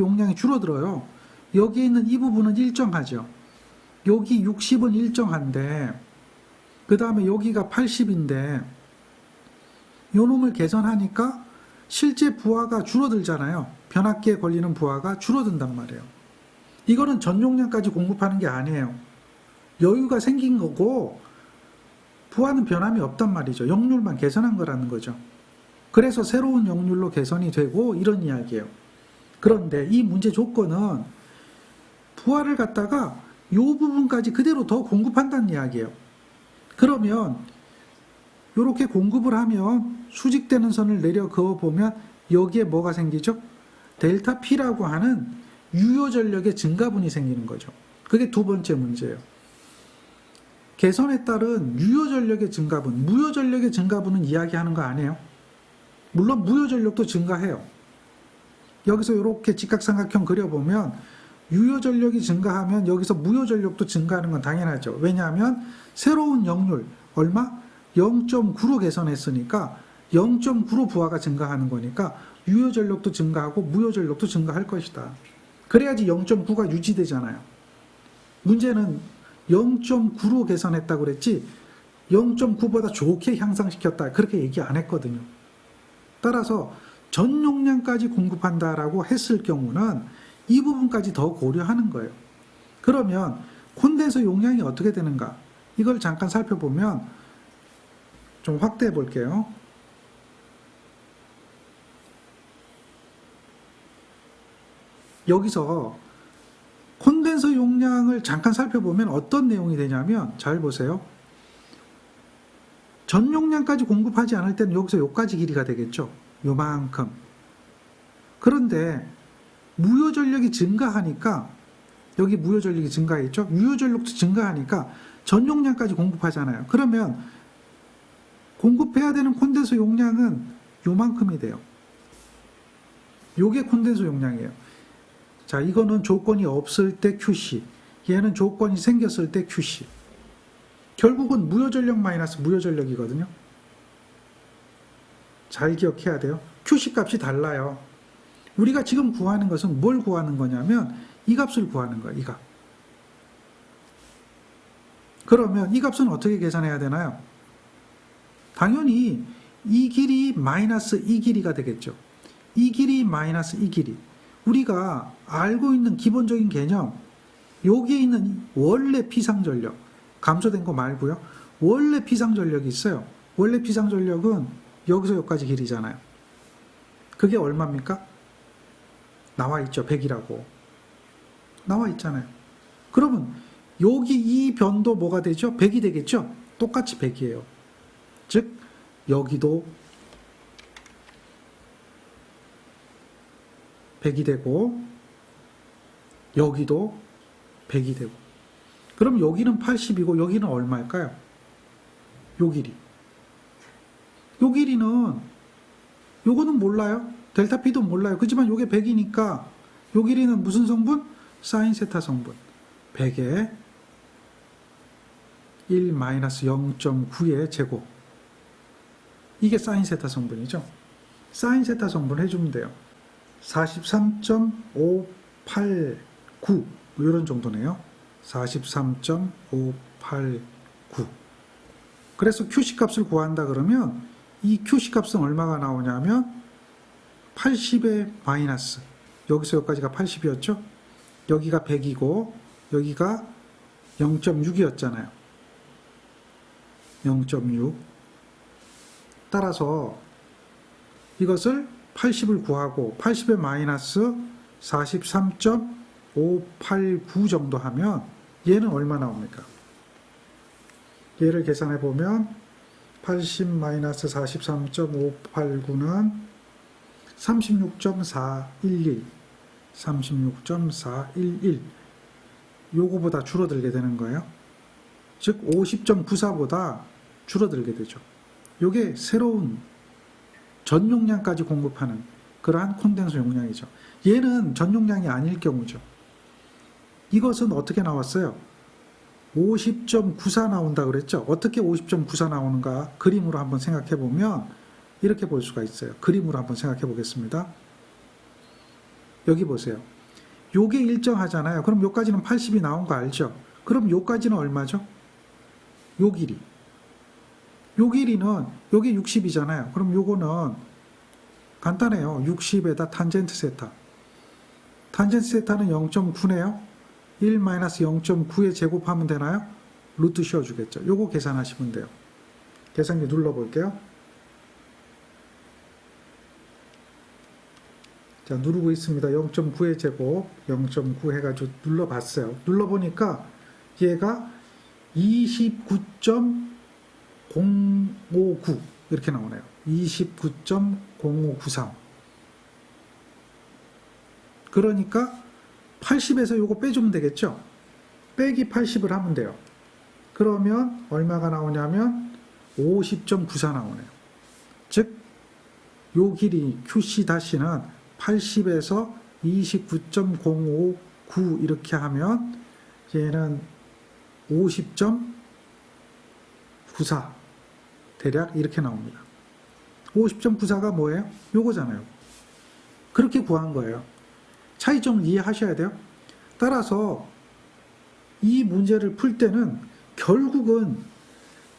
용량이 줄어들어요. 여기 있는 이 부분은 일정하죠. 여기 60은 일정한데 그 다음에 여기가 80인데 요 놈을 개선하니까 실제 부하가 줄어들잖아요. 변압기에 걸리는 부하가 줄어든단 말이에요. 이거는 전 용량까지 공급하는 게 아니에요. 여유가 생긴 거고 부하는 변함이 없단 말이죠. 역률만 개선한 거라는 거죠. 그래서 새로운 역률로 개선이 되고 이런 이야기예요. 그런데 이 문제 조건은 부하를 갖다가 이 부분까지 그대로 더 공급한다는 이야기예요. 그러면 이렇게 공급을 하면 수직되는 선을 내려 그어보면 여기에 뭐가 생기죠? 델타 P라고 하는 유효전력의 증가분이 생기는 거죠. 그게 두 번째 문제예요. 개선에 따른 유효전력의 증가분, 무효전력의 증가분은 이야기하는 거 아니에요? 물론 무효전력도 증가해요. 여기서 이렇게 직각삼각형 그려보면 유효전력이 증가하면 여기서 무효전력도 증가하는 건 당연하죠. 왜냐하면 새로운 역률 얼마? 0.9로 개선했으니까 0.9로 부하가 증가하는 거니까 유효전력도 증가하고 무효전력도 증가할 것이다. 그래야지 0.9가 유지되잖아요. 문제는 0.9로 개선했다고 그랬지 0.9보다 좋게 향상시켰다. 그렇게 얘기 안 했거든요. 따라서 전 용량까지 공급한다라고 했을 경우는 이 부분까지 더 고려하는 거예요. 그러면 콘덴서 용량이 어떻게 되는가? 이걸 잠깐 살펴보면 좀 확대해 볼게요. 여기서 콘덴서 용량을 잠깐 살펴보면 어떤 내용이 되냐면 잘 보세요. 전 용량까지 공급하지 않을 때는 여기서 요까지 길이가 되겠죠. 요만큼. 그런데 무효 전력이 증가하니까 여기 무효 전력이 증가했죠. 유효 전력도 증가하니까 전 용량까지 공급하잖아요. 그러면 공급해야 되는 콘덴서 용량은 요만큼이 돼요. 요게 콘덴서 용량이에요. 자, 이거는 조건이 없을 때 QC, 얘는 조건이 생겼을 때 QC. 결국은 무효 전력 마이너스 무효 전력이거든요. 잘 기억해야 돼요. QC 값이 달라요. 우리가 지금 구하는 것은 뭘 구하는 거냐면 이 값을 구하는 거예요. 이 값. 그러면 이 값은 어떻게 계산해야 되나요? 당연히 이 길이 마이너스 이 길이가 되겠죠. 이 길이 마이너스 이 길이. 우리가 알고 있는 기본적인 개념, 여기에 있는 원래 피상전력, 감소된 거 말고요. 원래 피상전력이 있어요. 원래 피상전력은 여기서 여기까지 길이잖아요. 그게 얼마입니까? 나와 있죠. 100이라고. 나와 있잖아요. 그러면 여기 이 변도 뭐가 되죠? 100이 되겠죠? 똑같이 100이에요. 즉 여기도 100이 되고 여기도 100이 되고 그럼 여기는 80이고 여기는 얼마일까요? 요 길이. 요 길이는 요거는 몰라요. 델타 P도 몰라요. 그렇지만 요게 100이니까 요 길이는 무슨 성분? 사인 세타 성분. 100에 1-0.9의 제곱. 이게 사인 세타 성분이죠. 사인 세타 성분 해주면 돼요. 43.589 이런 정도네요. 43.589. 그래서 QC 값을 구한다 그러면 이 QC 값은 얼마가 나오냐면 80의 마이너스, 여기서 여기까지가 80이었죠. 여기가 100이고 여기가 0.6이었잖아요. 0.6. 따라서 이것을 80을 구하고 80의 마이너스 43.589 정도 하면 얘는 얼마 나옵니까? 얘를 계산해 보면 80 마이너스 43.589는 36.411 36.411 요거보다 줄어들게 되는 거예요. 즉 50.94보다 줄어들게 되죠. 요게 새로운 전 용량까지 공급하는 그러한 콘덴서 용량이죠. 얘는 전 용량이 아닐 경우죠. 이것은 어떻게 나왔어요? 50.94 나온다 그랬죠. 어떻게 50.94 나오는가 그림으로 한번 생각해 보면 이렇게 볼 수가 있어요. 그림으로 한번 생각해 보겠습니다. 여기 보세요. 요게 일정하잖아요. 그럼 요까지는 80이 나온 거 알죠? 그럼 요까지는 얼마죠? 요 길이. 요 길이는 요게 60이잖아요. 그럼 요거는 간단해요. 60에다 탄젠트 세타. 탄젠트 세타는 0.9네요. 1-0.9에 제곱하면 되나요? 루트 씌워주겠죠. 요거 계산하시면 돼요. 계산기 눌러볼게요. 자, 누르고 있습니다. 0.9의 제곱, 0.9 해가지고 눌러봤어요. 눌러보니까 얘가 29.059 이렇게 나오네요. 29.0593. 그러니까 80에서 요거 빼주면 되겠죠? 빼기 80을 하면 돼요. 그러면 얼마가 나오냐면 50.94 나오네요. 즉, 요 길이 QC-는 80에서 29.059 이렇게 하면 얘는 50.94 대략 이렇게 나옵니다. 50.94가 뭐예요? 요거잖아요. 그렇게 구한 거예요. 차이점을 이해하셔야 돼요. 따라서 이 문제를 풀 때는 결국은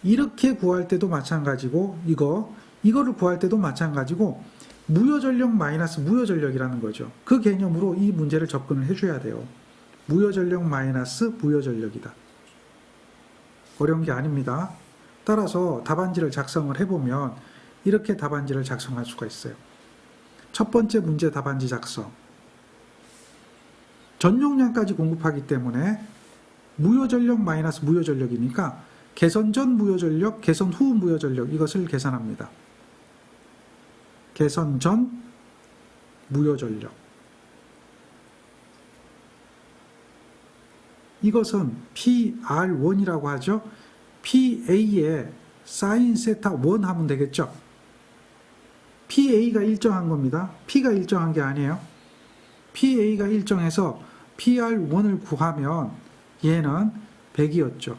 이렇게 구할 때도 마찬가지고 이거를 구할 때도 마찬가지고 무효전력 마이너스 무효전력이라는 거죠. 그 개념으로 이 문제를 접근을 해줘야 돼요. 무효전력 마이너스 무효전력이다. 어려운 게 아닙니다. 따라서 답안지를 작성을 해보면 이렇게 답안지를 작성할 수가 있어요. 첫 번째 문제 답안지 작성. 전용량까지 공급하기 때문에 무효전력 마이너스 무효전력이니까 개선 전 무효전력, 개선 후 무효전력 이것을 계산합니다. 개선 전 무효전력. 이것은 PR1이라고 하죠. PA에 사인 세타 1 하면 되겠죠. PA가 일정한 겁니다. P가 일정한 게 아니에요. PA가 일정해서 PR1을 구하면 얘는 100이었죠.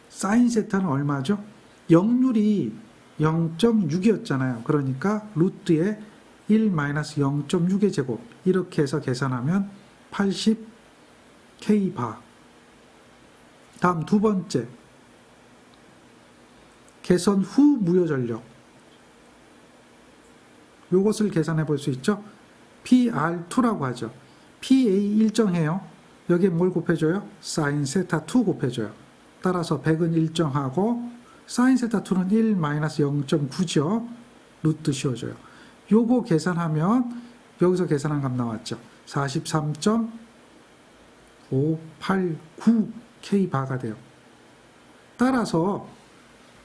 사인 세타는 얼마죠? 역률이 0.6이었잖아요. 그러니까 루트에 1-0.6의 제곱 이렇게 해서 계산하면 80K바. 다음 두 번째 개선 후 무효전력. 요것을 계산해 볼 수 있죠. PR2라고 하죠. PA 일정해요. 여기에 뭘 곱해줘요? 사인 세타 2 곱해줘요. 따라서 100은 일정하고 사인 세타 2는 1-0.9죠. 루트 씌워줘요. 요거 계산하면 여기서 계산한 값 나왔죠. 43.589K바가 돼요. 따라서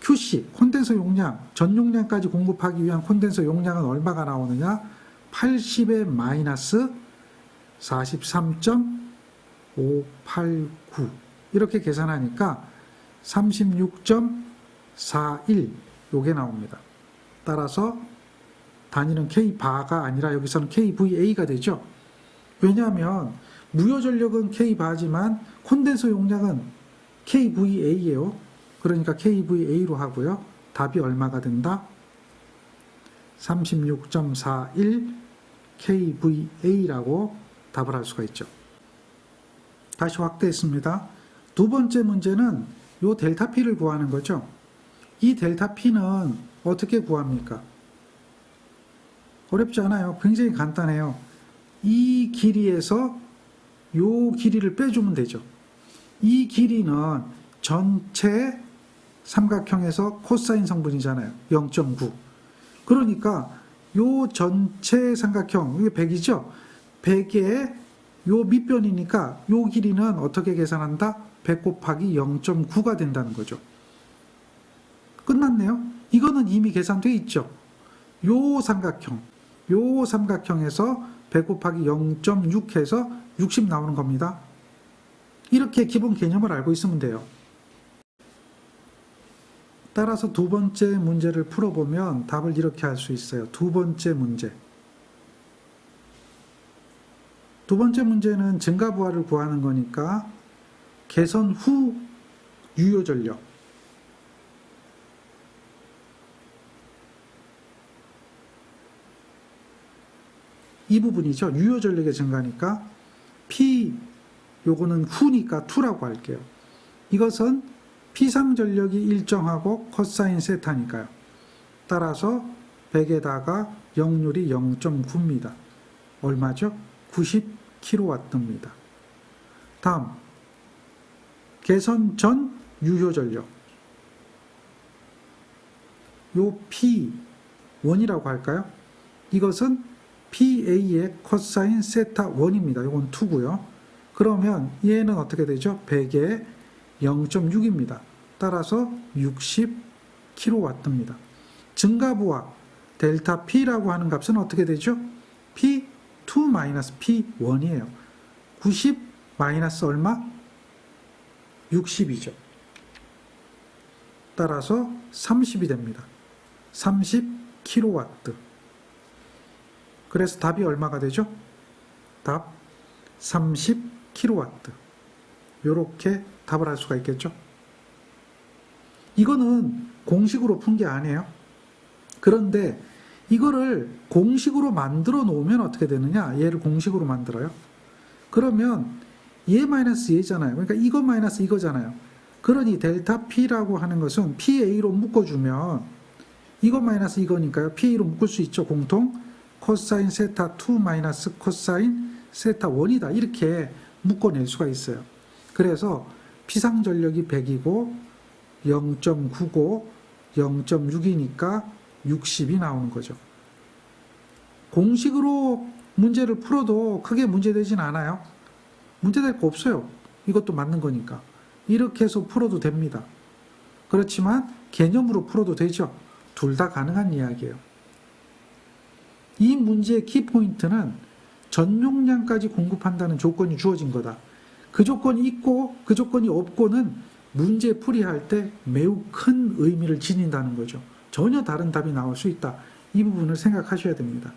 QC, 콘덴서 용량, 전 용량까지 공급하기 위한 콘덴서 용량은 얼마가 나오느냐? 80에 마이너스 43.589 이렇게 계산하니까 36.41 요게 나옵니다. 따라서 단위는 K바가 아니라 여기서는 KVA가 되죠. 왜냐하면 무효전력은 K바지만 콘덴서 용량은 KVA예요. 그러니까 KVA로 하고요. 답이 얼마가 된다? 36.41 KVA라고 답을 할 수가 있죠. 다시 확대했습니다. 두 번째 문제는 요 델타 P를 구하는 거죠. 이 델타 P는 어떻게 구합니까? 어렵지 않아요. 굉장히 간단해요. 이 길이에서 요 길이를 빼주면 되죠. 이 길이는 전체 삼각형에서 코사인 성분이잖아요. 0.9. 그러니까 요 전체 삼각형, 이게 100이죠? 100에 요 밑변이니까 요 길이는 어떻게 계산한다? 100 곱하기 0.9가 된다는 거죠. 끝났네요. 이거는 이미 계산돼 있죠. 요 삼각형에서 100 곱하기 0.6 해서 60 나오는 겁니다. 이렇게 기본 개념을 알고 있으면 돼요. 따라서 두 번째 문제를 풀어보면 답을 이렇게 할 수 있어요. 두 번째 문제. 두 번째 문제는 증가부하를 구하는 거니까 개선 후 유효전력. 이 부분이죠. 유효전력의 증가니까 P 요거는 후니까 2라고 할게요. 이것은 피상전력이 일정하고 코사인 세타니까요. 따라서 100에다가 역률이 0.9입니다. 얼마죠? 90kW입니다. 다음 개선 전 유효전력. 요 P1이라고 할까요? 이것은 PA의 코사인 세타 1입니다. 이건 2고요. 그러면 얘는 어떻게 되죠? 100에 0.6입니다. 따라서 60kW입니다. 증가부하 델타 P라고 하는 값은 어떻게 되죠? P2-P1이에요. 90 마이너스 얼마? 60이죠. 따라서 30이 됩니다. 30kW. 그래서 답이 얼마가 되죠? 답 30kW. 이렇게 답을 할 수가 있겠죠. 이거는 공식으로 푼 게 아니에요. 그런데 이거를 공식으로 만들어 놓으면 어떻게 되느냐? 얘를 공식으로 만들어요. 그러면 얘 마이너스 얘잖아요. 그러니까 이거 마이너스 이거잖아요. 그러니 델타 P라고 하는 것은 PA로 묶어주면 이거 마이너스 이거니까요. PA로 묶을 수 있죠. 공통 코사인 세타 2 마이너스 코사인 세타 1이다. 이렇게 묶어낼 수가 있어요. 그래서 피상전력이 100이고 0.9고 0.6이니까 60이 나오는 거죠. 공식으로 문제를 풀어도 크게 문제되진 않아요. 문제될 거 없어요. 이것도 맞는 거니까. 이렇게 해서 풀어도 됩니다. 그렇지만 개념으로 풀어도 되죠. 둘 다 가능한 이야기예요. 이 문제의 키포인트는 전용량까지 공급한다는 조건이 주어진 거다. 그 조건이 있고 그 조건이 없고는 문제 풀이할 때 매우 큰 의미를 지닌다는 거죠. 전혀 다른 답이 나올 수 있다. 이 부분을 생각하셔야 됩니다.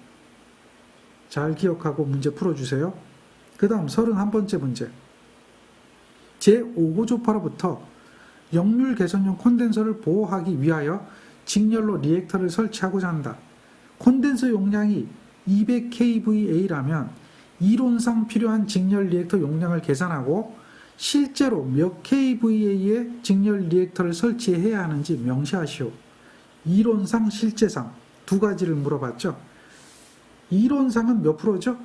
잘 기억하고 문제 풀어주세요. 그 다음 31번째 문제. 제5구조파로부터 역률 개선용 콘덴서를 보호하기 위하여 직렬로 리액터를 설치하고자 한다. 콘덴서 용량이 200kVA라면 이론상 필요한 직렬 리액터 용량을 계산하고 실제로 몇 kVA의 직렬 리액터를 설치해야 하는지 명시하시오. 이론상, 실제상 두 가지를 물어봤죠. 이론상은 몇 프로죠?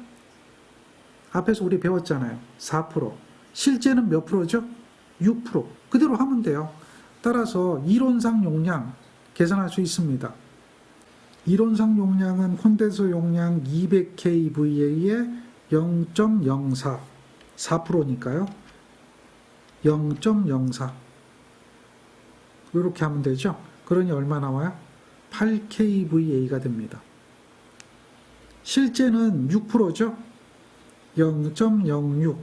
앞에서 우리 배웠잖아요. 4%. 실제는 몇 프로죠? 6%. 그대로 하면 돼요. 따라서 이론상 용량 계산할 수 있습니다. 이론상 용량은 콘덴서 용량 200kVA의 0.04, 4%니까요. 0.04. 이렇게 하면 되죠. 그러니 얼마 나와요? 8kVA가 됩니다. 실제는 6%죠. 0.06,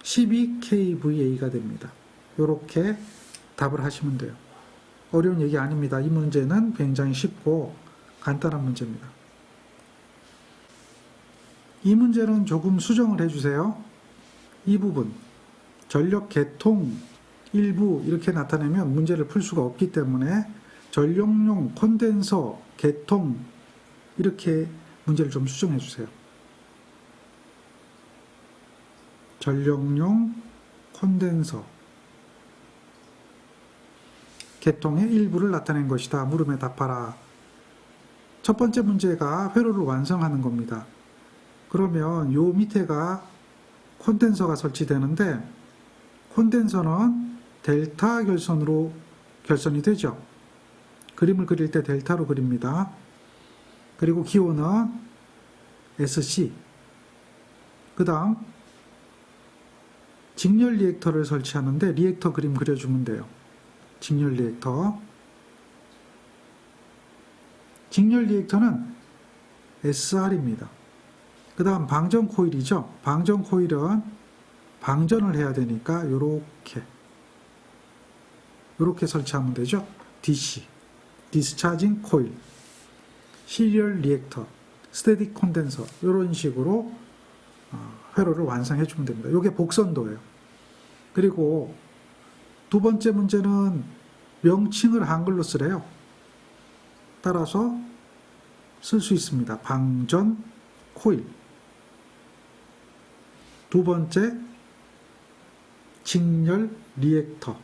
12kVA가 됩니다. 이렇게 답을 하시면 돼요. 어려운 얘기 아닙니다. 이 문제는 굉장히 쉽고 간단한 문제입니다. 이 문제는 조금 수정을 해주세요. 이 부분, 전력 개통 일부 이렇게 나타내면 문제를 풀 수가 없기 때문에 전력용 콘덴서 개통 이렇게 문제를 좀 수정해 주세요. 전력용 콘덴서 개통의 일부를 나타낸 것이다. 물음에 답하라. 첫 번째 문제가 회로를 완성하는 겁니다. 그러면 요 밑에가 콘덴서가 설치되는데 콘덴서는 델타 결선으로 결선이 되죠. 그림을 그릴 때 델타로 그립니다. 그리고 기호는 SC. 그 다음 직렬 리액터를 설치하는데 리액터 그림 그려주면 돼요. 직렬 리액터. 직렬 리액터는 SR입니다. 그 다음 방전 코일이죠. 방전 코일은 방전을 해야 되니까 요렇게 설치하면 되죠. DC, 디스차징 코일, 시리얼 리액터, 스테딕 콘덴서 이런 식으로 회로를 완성해 주면 됩니다. 이게 복선도예요. 그리고 두 번째 문제는 명칭을 한글로 쓰래요. 따라서 쓸 수 있습니다. 방전 코일. 두 번째 직렬 리액터.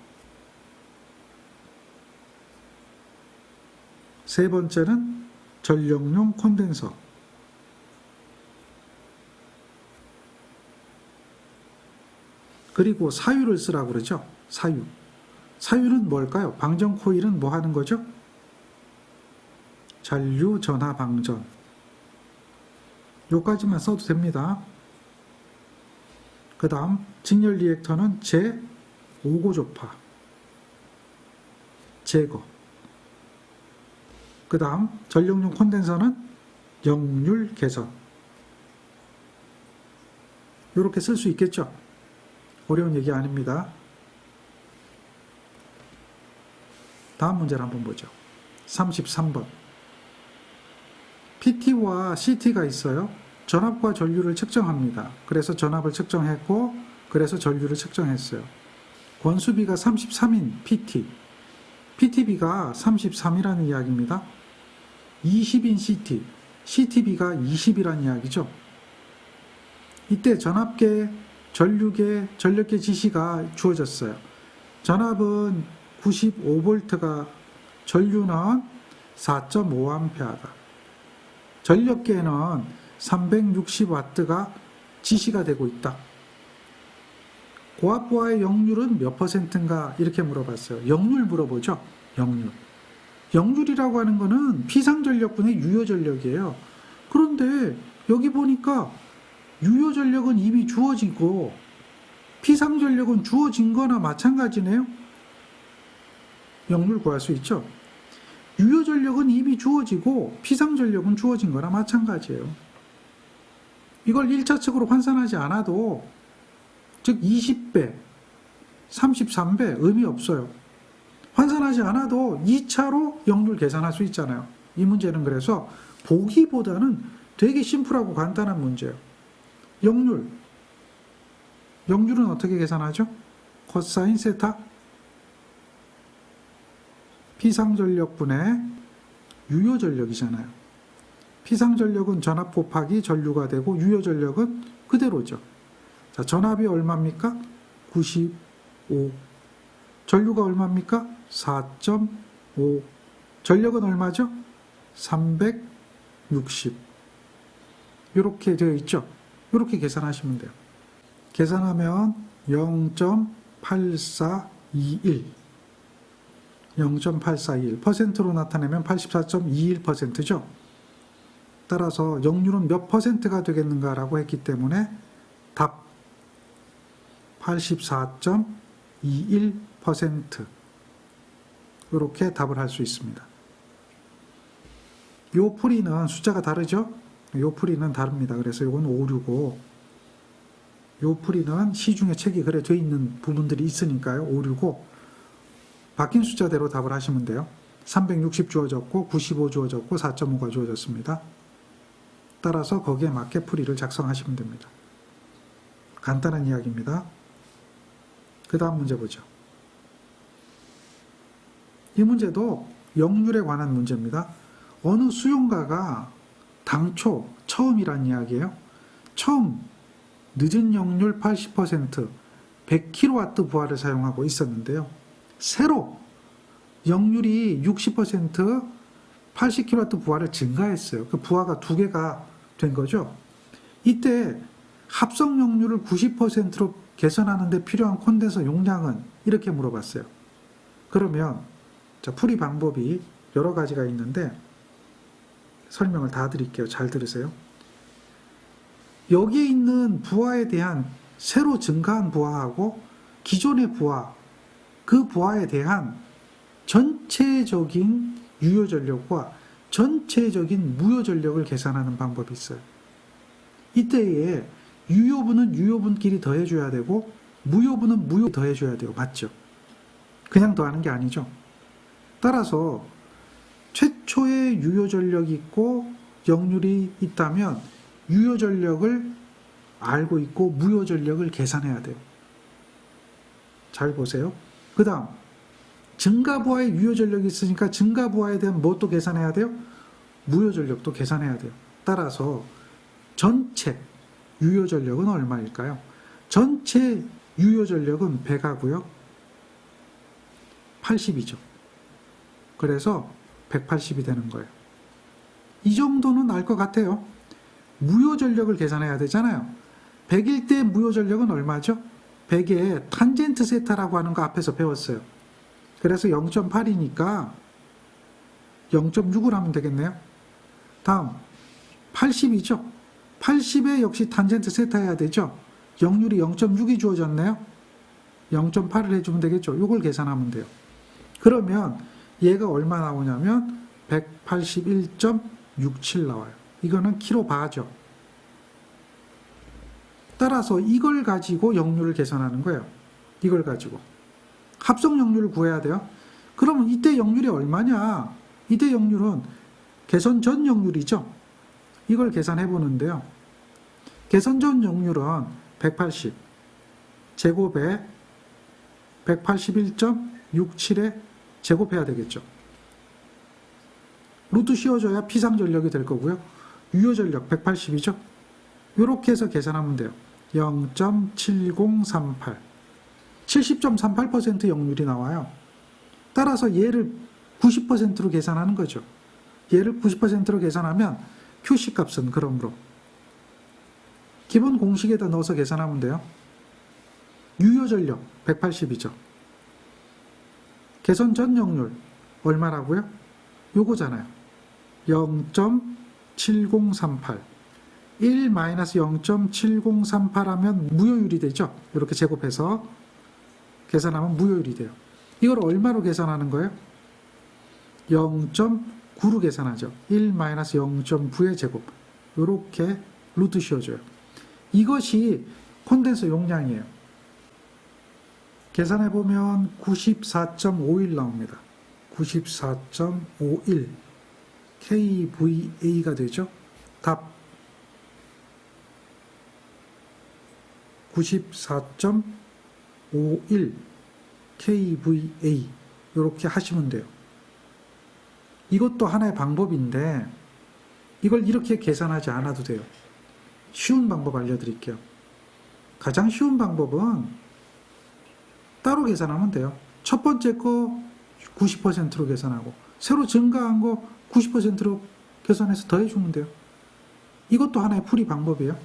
세 번째는 전력용 콘덴서. 그리고 사유를 쓰라고 그러죠. 사유. 사유는 뭘까요? 방전 코일은 뭐 하는 거죠? 잔류 전하 방전. 요까지만 써도 됩니다. 그 다음 직렬 리액터는 제5구조파 제거. 그 다음 전력용 콘덴서는 역률 개선. 이렇게 쓸 수 있겠죠. 어려운 얘기 아닙니다. 다음 문제를 한번 보죠. 33번. PT와 CT가 있어요. 전압과 전류를 측정합니다. 그래서 전압을 측정했고 그래서 전류를 측정했어요. 권수비가 33인 PT. PT비가 33이라는 이야기입니다. 20인 CT. CT비가 20이라는 이야기죠. 이때 전압계 전력계 지시가 주어졌어요. 전압은 95V가, 전류는 4.5A가, 전력계는 360W가 지시가 되고 있다. 고압부하의 역률은 몇 %인가 이렇게 물어봤어요. 역률 물어보죠. 역률. 역률이라고 하는 거는 피상전력분의 유효전력이에요. 그런데 여기 보니까 유효전력은 이미 주어지고 피상전력은 주어진 거나 마찬가지네요. 역률 구할 수 있죠. 유효전력은 이미 주어지고 피상전력은 주어진 거나 마찬가지예요. 이걸 1차측으로 환산하지 않아도, 즉 20배, 33배 의미 없어요. 환산하지 않아도 2차로 역률 계산할 수 있잖아요. 이 문제는 그래서 보기보다는 되게 심플하고 간단한 문제예요. 역률은 어떻게 계산하죠? 코사인 세타 피상전력분의 유효전력이잖아요. 피상전력은 전압 곱하기 전류가 되고 유효전력은 그대로죠. 자, 전압이 얼마입니까? 95. 전류가 얼마입니까? 4.5. 전력은 얼마죠? 360. 이렇게 되어 있죠. 이렇게 계산하시면 돼요. 계산하면 0.8421. 0.841. %로 나타내면 84.21%죠. 따라서 역률은 몇 %가 되겠는가라고 했기 때문에 답 84.21%. 이렇게 답을 할 수 있습니다. 요 풀이는 숫자가 다르죠? 요 풀이는 다릅니다. 그래서 이건 5류고, 요 풀이는 시중에 책이 그래 돼 있는 부분들이 있으니까요. 5류고, 바뀐 숫자대로 답을 하시면 돼요. 360 주어졌고 95 주어졌고 4.5가 주어졌습니다. 따라서 거기에 맞게 풀이를 작성하시면 됩니다. 간단한 이야기입니다. 그 다음 문제 보죠. 이 문제도 역률에 관한 문제입니다. 어느 수용가가 당초 처음이란 이야기예요. 처음 늦은 역률 80%, 100kW 부하를 사용하고 있었는데요. 새로 역률이 60%, 80kW 부하를 증가했어요. 그 부하가 2개가 된 거죠. 이때 합성 역률을 90%로 개선하는 데 필요한 콘덴서 용량은 이렇게 물어봤어요. 그러면 자, 풀이 방법이 여러 가지가 있는데 설명을 다 드릴게요. 잘 들으세요. 여기에 있는 부하에 대한 새로 증가한 부하하고 기존의 부하, 그 부하에 대한 전체적인 유효전력과 전체적인 무효전력을 계산하는 방법이 있어요. 이때에 유효분은 유효분끼리 더해줘야 되고 무효분은 무효 더해줘야 돼요. 맞죠? 그냥 더하는 게 아니죠. 따라서 최초의 유효전력이 있고 역률이 있다면 유효전력을 알고 있고 무효전력을 계산해야 돼요. 잘 보세요. 그 다음 증가부하의 유효전력이 있으니까 증가부하에 대한 뭣도 계산해야 돼요? 무효전력도 계산해야 돼요. 따라서 전체 유효전력은 얼마일까요? 전체 유효전력은 100하고요. 80이죠. 그래서 180이 되는 거예요. 이 정도는 알 것 같아요. 무효전력을 계산해야 되잖아요. 100일 때 무효전력은 얼마죠? 100에 탄젠트 세타라고 하는 거 앞에서 배웠어요. 그래서 0.8이니까 0.6을 하면 되겠네요. 다음 80이죠. 80에 역시 탄젠트 세타 해야 되죠. 역률이 0.6이 주어졌네요. 0.8을 해주면 되겠죠. 이걸 계산하면 돼요. 그러면 얘가 얼마 나오냐면 181.67 나와요. 이거는 킬로바죠. 따라서 이걸 가지고 역률을 계산하는 거예요. 이걸 가지고 합성 역률을 구해야 돼요. 그러면 이때 역률이 얼마냐? 이때 역률은 개선 전 역률이죠. 이걸 계산해 보는데요. 개선 전 역률은 180 제곱에 181.67에 제곱해야 되겠죠. 루트 씌워줘야 피상전력이 될 거고요. 유효전력 180이죠. 이렇게 해서 계산하면 돼요. 0.7038. 70.38% 역률이 나와요. 따라서 얘를 90%로 계산하는 거죠. 얘를 90%로 계산하면 QC 값은 그러므로 기본 공식에다 넣어서 계산하면 돼요. 유효 전력 180이죠. 개선 전 역률 얼마라고요? 요거잖아요. 0.7038. 1-0.7038 하면 무효율이 되죠. 이렇게 제곱해서 계산하면 무효율이 돼요. 이걸 얼마로 계산하는 거예요? 0.9로 계산하죠. 1-0.9의 제곱. 이렇게 루트 씌워줘요. 이것이 콘덴서 용량이에요. 계산해보면 94.51 나옵니다. 94.51 kVA가 되죠. 답 94.51 kVA 이렇게 하시면 돼요. 이것도 하나의 방법인데 이걸 이렇게 계산하지 않아도 돼요. 쉬운 방법 알려드릴게요. 가장 쉬운 방법은 따로 계산하면 돼요. 첫 번째 거 90%로 계산하고 새로 증가한 거 90%로 계산해서 더해주면 돼요. 이것도 하나의 풀이 방법이에요.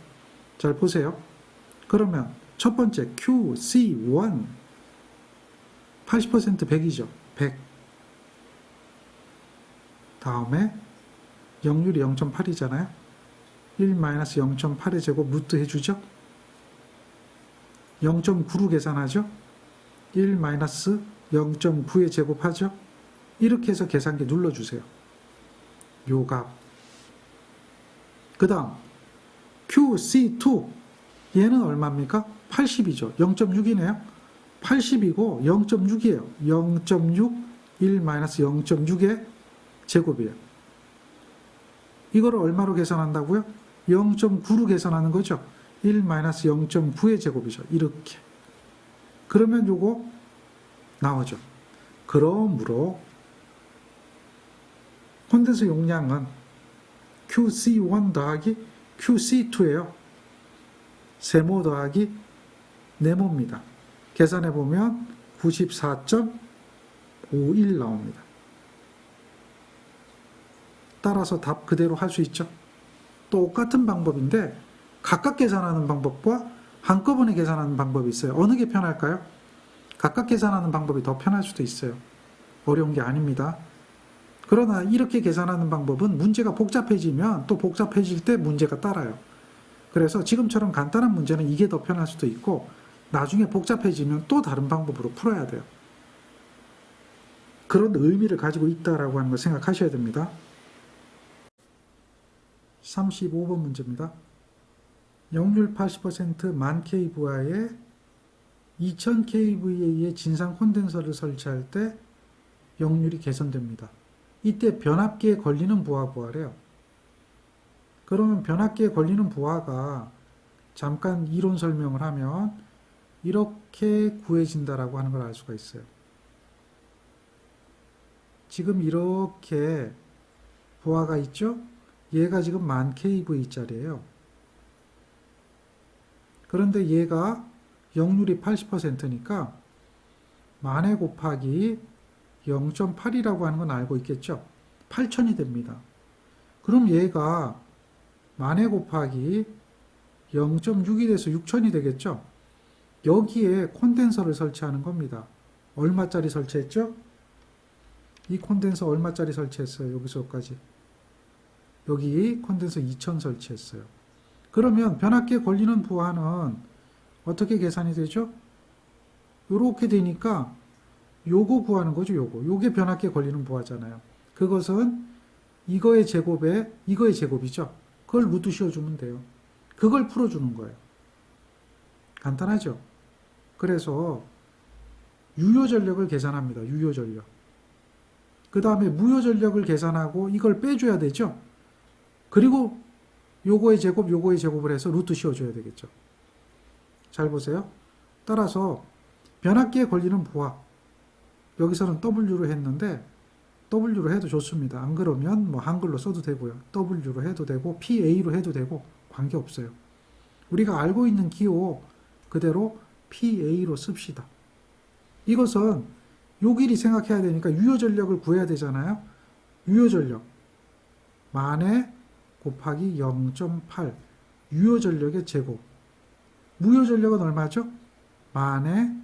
잘 보세요. 그러면 첫 번째 QC1 80% 100이죠. 100. 다음에 역률이 0.8이잖아요. 1-0.8의 제곱 루트 해주죠. 0.9로 계산하죠. 1-0.9의 제곱하죠. 이렇게 해서 계산기 눌러주세요. 요 값. 그 다음 QC2 얘는 얼마입니까? 80이죠. 0.6이네요. 80이고 0.6이에요. 0.6 1-0.6의 제곱이에요. 이거를 얼마로 계산한다고요? 0.9로 계산하는 거죠. 1-0.9의 제곱이죠. 이렇게. 그러면 요거 나오죠. 그러므로 콘덴서 용량은 QC1 더하기 QC2예요. 세모 더하기 네모입니다. 계산해보면 94.51 나옵니다. 따라서 답 그대로 할 수 있죠. 똑같은 방법인데 각각 계산하는 방법과 한꺼번에 계산하는 방법이 있어요. 어느 게 편할까요? 각각 계산하는 방법이 더 편할 수도 있어요. 어려운 게 아닙니다. 그러나 이렇게 계산하는 방법은 문제가 복잡해지면 또 복잡해질 때 문제가 따라요. 그래서 지금처럼 간단한 문제는 이게 더 편할 수도 있고 나중에 복잡해지면 또 다른 방법으로 풀어야 돼요. 그런 의미를 가지고 있다라고 하는 걸 생각하셔야 됩니다. 35번 문제입니다. 역률 80% 만 kVA에 2000 kVA의 진상 콘덴서를 설치할 때 역률이 개선됩니다. 이때 변압기에 걸리는 부하래요. 그러면 변압기에 걸리는 부하가 잠깐 이론 설명을 하면 이렇게 구해진다라고 하는 걸 알 수가 있어요. 지금 이렇게 부하가 있죠? 얘가 지금 1000 kV짜리예요. 그런데 얘가 역률이 80%니까 만에 곱하기 0.8이라고 하는 건 알고 있겠죠? 8000이 됩니다. 그럼 얘가 만에 곱하기 0.6이 돼서 6000이 되겠죠? 여기에 콘덴서를 설치하는 겁니다. 얼마짜리 설치했죠? 이 콘덴서 얼마짜리 설치했어요? 여기서까지. 여기 콘덴서 2000 설치했어요. 그러면 변압기에 걸리는 부하는 어떻게 계산이 되죠? 요렇게 되니까 요거 구하는 거죠, 요거. 요게 변압기에 걸리는 부하잖아요. 그것은 이거의 제곱에 이거의 제곱이죠. 그걸 루트 씌워주면 돼요. 그걸 풀어주는 거예요. 간단하죠? 그래서 유효전력을 계산합니다. 유효전력. 그 다음에 무효전력을 계산하고 이걸 빼줘야 되죠? 그리고 요거의 제곱, 요거의 제곱을 해서 루트 씌워줘야 되겠죠. 잘 보세요. 따라서 변압기에 걸리는 부하, 여기서는 W로 했는데 W로 해도 좋습니다. 안 그러면 뭐 한글로 써도 되고요. W로 해도 되고 PA로 해도 되고 관계없어요. 우리가 알고 있는 기호 그대로 PA로 씁시다. 이것은 요 길이 생각해야 되니까 유효전력을 구해야 되잖아요. 유효전력 만에 곱하기 0.8 유효전력의 제곱. 무효전력은 얼마죠? 만에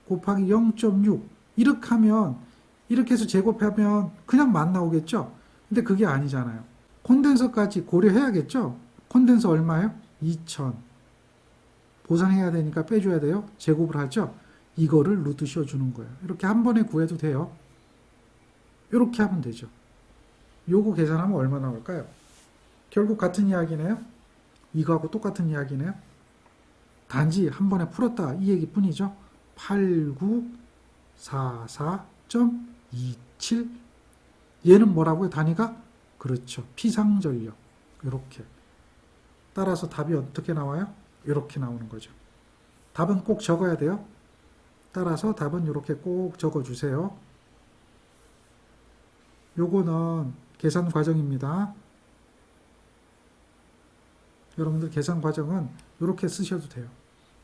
곱하기 0.6 이렇게 하면 이렇게 해서 제곱하면 그냥 만 나오겠죠? 근데 그게 아니잖아요. 콘덴서까지 고려해야겠죠? 콘덴서 얼마예요? 2000. 보상해야 되니까 빼줘야 돼요. 제곱을 하죠? 이거를 루트 씌워주는 거예요. 이렇게 한 번에 구해도 돼요. 이렇게 하면 되죠. 요거 계산하면 얼마 나올까요? 결국 같은 이야기네요. 이거하고 똑같은 이야기네요. 단지 한 번에 풀었다 이 얘기뿐이죠. 8944.27 얘는 뭐라고요? 단위가? 그렇죠. 피상전력. 이렇게. 따라서 답이 어떻게 나와요? 이렇게 나오는 거죠. 답은 꼭 적어야 돼요. 따라서 답은 이렇게 꼭 적어주세요. 요거는 계산 과정입니다. 여러분들 계산 과정은 이렇게 쓰셔도 돼요.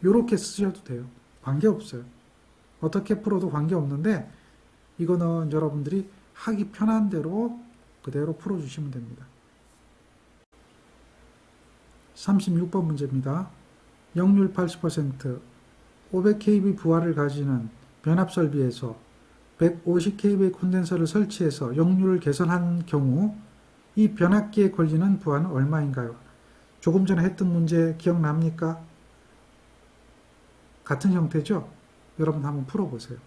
이렇게 쓰셔도 돼요. 관계없어요. 어떻게 풀어도 관계없는데 이거는 여러분들이 하기 편한 대로 그대로 풀어주시면 됩니다. 36번 문제입니다. 역률 80%, 500kV 부하를 가지는 변압설비에서 150kV의 콘덴서를 설치해서 역률을 개선한 경우 이 변압기에 걸리는 부하는 얼마인가요? 조금 전에 했던 문제 기억납니까? 같은 형태죠? 여러분 한번 풀어보세요.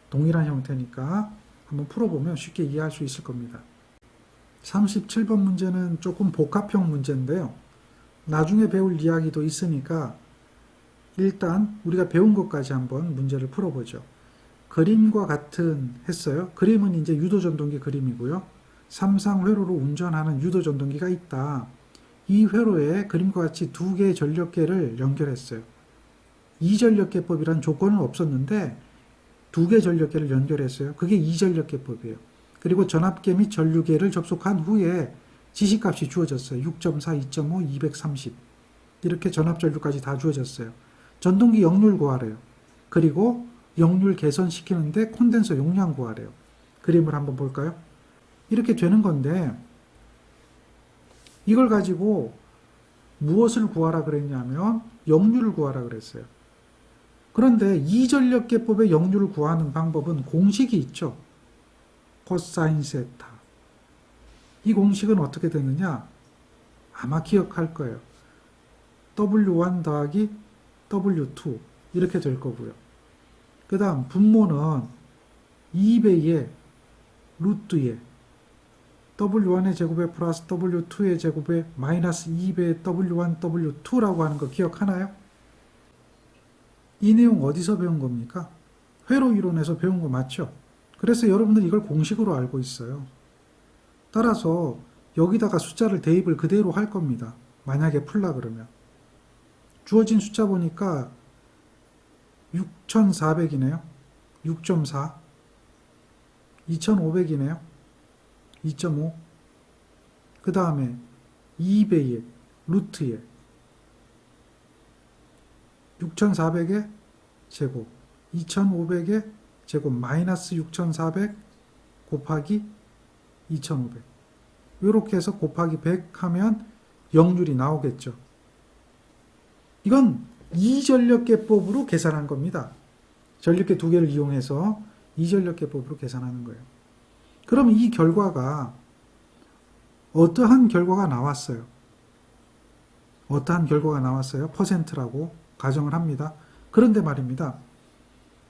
동일한 형태니까 한번 풀어보면 쉽게 이해할 수 있을 겁니다. 37번 문제는 조금 복합형 문제인데요. 나중에 배울 이야기도 있으니까 일단 우리가 배운 것까지 한번 문제를 풀어보죠. 그림과 같은 했어요. 그림은 이제 유도전동기 그림이고요. 삼상회로로 운전하는 유도전동기가 있다. 이 회로에 그림과 같이 두 개의 전력계를 연결했어요. 이전력계법이란 조건은 없었는데 두 개의 전력계를 연결했어요. 그게 이전력계법이에요. 그리고 전압계 및 전류계를 접속한 후에 지시값이 주어졌어요. 6.4, 2.5, 230 이렇게 전압전류까지 다 주어졌어요. 전동기 역률 구하래요. 그리고 역률 개선시키는데 콘덴서 용량 구하래요. 그림을 한번 볼까요? 이렇게 되는 건데 이걸 가지고 무엇을 구하라 그랬냐면 역률을 구하라 그랬어요. 그런데 이전력계법의 역률을 구하는 방법은 공식이 있죠. 코사인 세타. 이 공식은 어떻게 되느냐? 아마 기억할 거예요. W1 더하기 W2 이렇게 될 거고요. 그 다음 분모는 2배의 루트에 W1의 제곱에 플러스 W2의 제곱에 마이너스 2배의 W1, W2라고 하는 거 기억하나요? 이 내용 어디서 배운 겁니까? 회로 이론에서 배운 거 맞죠? 그래서 여러분들 이걸 공식으로 알고 있어요. 따라서 여기다가 숫자를 대입을 그대로 할 겁니다. 만약에 풀라 그러면. 주어진 숫자 보니까 6400이네요. 6.4 2500이네요. 2.5 그 다음에 2배의 루트에 6400의 제곱 2500의 제곱 마이너스 6400 곱하기 2500 이렇게 해서 곱하기 100 하면 역률이 나오겠죠. 이건 이전력계법으로 계산한 겁니다. 전력계 두 개를 이용해서 이전력계법으로 계산하는 거예요. 그럼 이 결과가 어떠한 결과가 나왔어요? 어떠한 결과가 나왔어요? 퍼센트라고 가정을 합니다. 그런데 말입니다.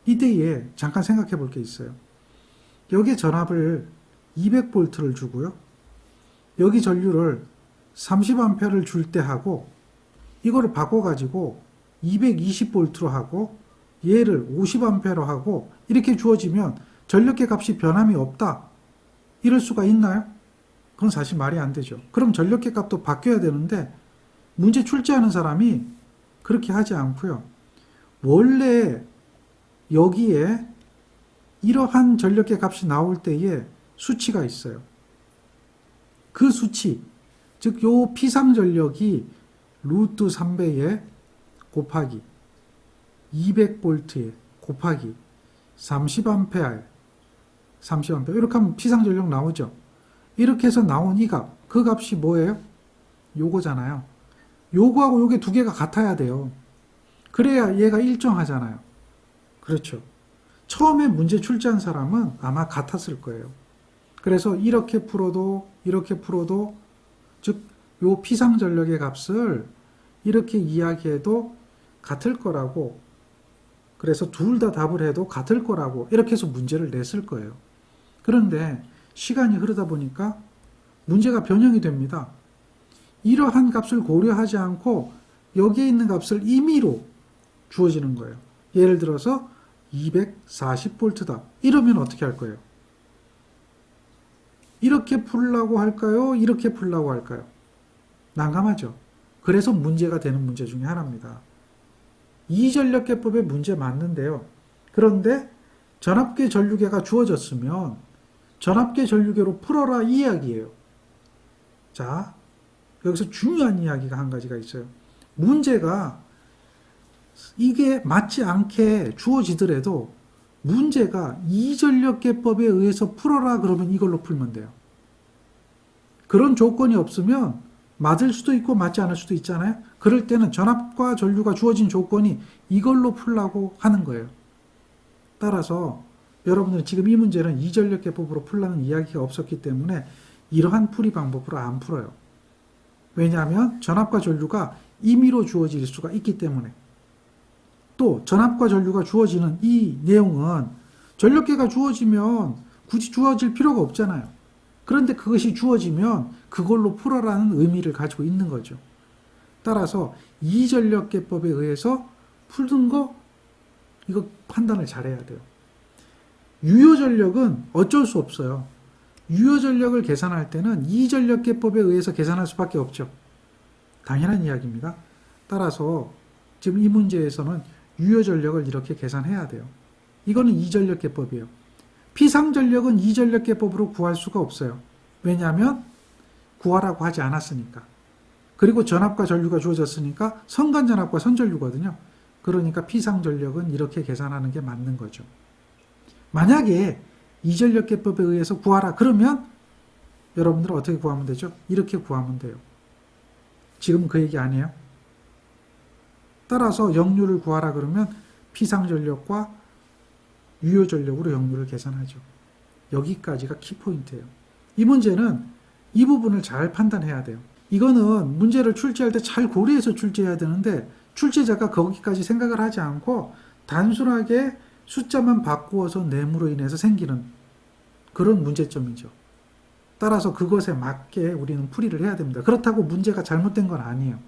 이때에 잠깐 생각해 볼 게 있어요. 여기 전압을 200V를 주고요. 여기 전류를 30A를 줄 때 하고 이거를 바꿔가지고 220V로 하고 얘를 50A로 하고 이렇게 주어지면 전력계 값이 변함이 없다. 이럴 수가 있나요? 그건 사실 말이 안 되죠. 그럼 전력계 값도 바뀌어야 되는데 문제 출제하는 사람이 그렇게 하지 않고요. 원래 여기에 이러한 전력계 값이 나올 때에 수치가 있어요. 그 수치, 즉 요 P3 전력이 루트 3배의 곱하기 200V에 곱하기 30A 이렇게 하면 피상전력 나오죠. 이렇게 해서 나온 이 값, 그 값이 뭐예요? 요거잖아요. 요거하고 요게 두 개가 같아야 돼요. 그래야 얘가 일정하잖아요. 그렇죠. 처음에 문제 출제한 사람은 아마 같았을 거예요. 그래서 이렇게 풀어도 즉 요 피상전력의 값을 이렇게 이야기해도 같을 거라고, 그래서 둘 다 답을 해도 같을 거라고 이렇게 해서 문제를 냈을 거예요. 그런데 시간이 흐르다 보니까 문제가 변형이 됩니다. 이러한 값을 고려하지 않고 여기에 있는 값을 임의로 주어지는 거예요. 예를 들어서 240V다. 이러면 어떻게 할 거예요? 이렇게 풀라고 할까요? 이렇게 풀라고 할까요? 난감하죠. 그래서 문제가 되는 문제 중에 하나입니다. 이전력계법의 문제 맞는데요. 그런데 전압계 전류계가 주어졌으면 전압계 전류계로 풀어라 이 이야기예요. 자, 여기서 중요한 이야기가 한 가지가 있어요. 문제가 이게 맞지 않게 주어지더라도 문제가 이전력계법에 의해서 풀어라 그러면 이걸로 풀면 돼요. 그런 조건이 없으면 맞을 수도 있고 맞지 않을 수도 있잖아요. 그럴 때는 전압과 전류가 주어진 조건이 이걸로 풀라고 하는 거예요. 따라서 여러분들은 지금 이 문제는 이전력계법으로 풀라는 이야기가 없었기 때문에 이러한 풀이 방법으로 안 풀어요. 왜냐하면 전압과 전류가 임의로 주어질 수가 있기 때문에. 또 전압과 전류가 주어지는 이 내용은 전력계가 주어지면 굳이 주어질 필요가 없잖아요. 그런데 그것이 주어지면 그걸로 풀어라는 의미를 가지고 있는 거죠. 따라서 이전력계법에 의해서 풀는 거 이거 판단을 잘해야 돼요. 유효전력은 어쩔 수 없어요. 유효전력을 계산할 때는 이전력계법에 의해서 계산할 수밖에 없죠. 당연한 이야기입니다. 따라서 지금 이 문제에서는 유효전력을 이렇게 계산해야 돼요. 이거는 이전력계법이에요. 피상전력은 이전력계법으로 구할 수가 없어요. 왜냐하면 구하라고 하지 않았으니까. 그리고 전압과 전류가 주어졌으니까 선간전압과 선전류거든요. 그러니까 피상전력은 이렇게 계산하는 게 맞는 거죠. 만약에 이전력계법에 의해서 구하라 그러면 여러분들은 어떻게 구하면 되죠? 이렇게 구하면 돼요. 지금 그 얘기 아니에요? 따라서 역류를 구하라 그러면 피상전력과 유효전력으로 역류를 계산하죠. 여기까지가 키포인트예요. 이 문제는 이 부분을 잘 판단해야 돼요. 이거는 문제를 출제할 때 잘 고려해서 출제해야 되는데 출제자가 거기까지 생각을 하지 않고 단순하게 숫자만 바꾸어서 내므로 인해서 생기는 그런 문제점이죠. 따라서 그것에 맞게 우리는 풀이를 해야 됩니다. 그렇다고 문제가 잘못된 건 아니에요.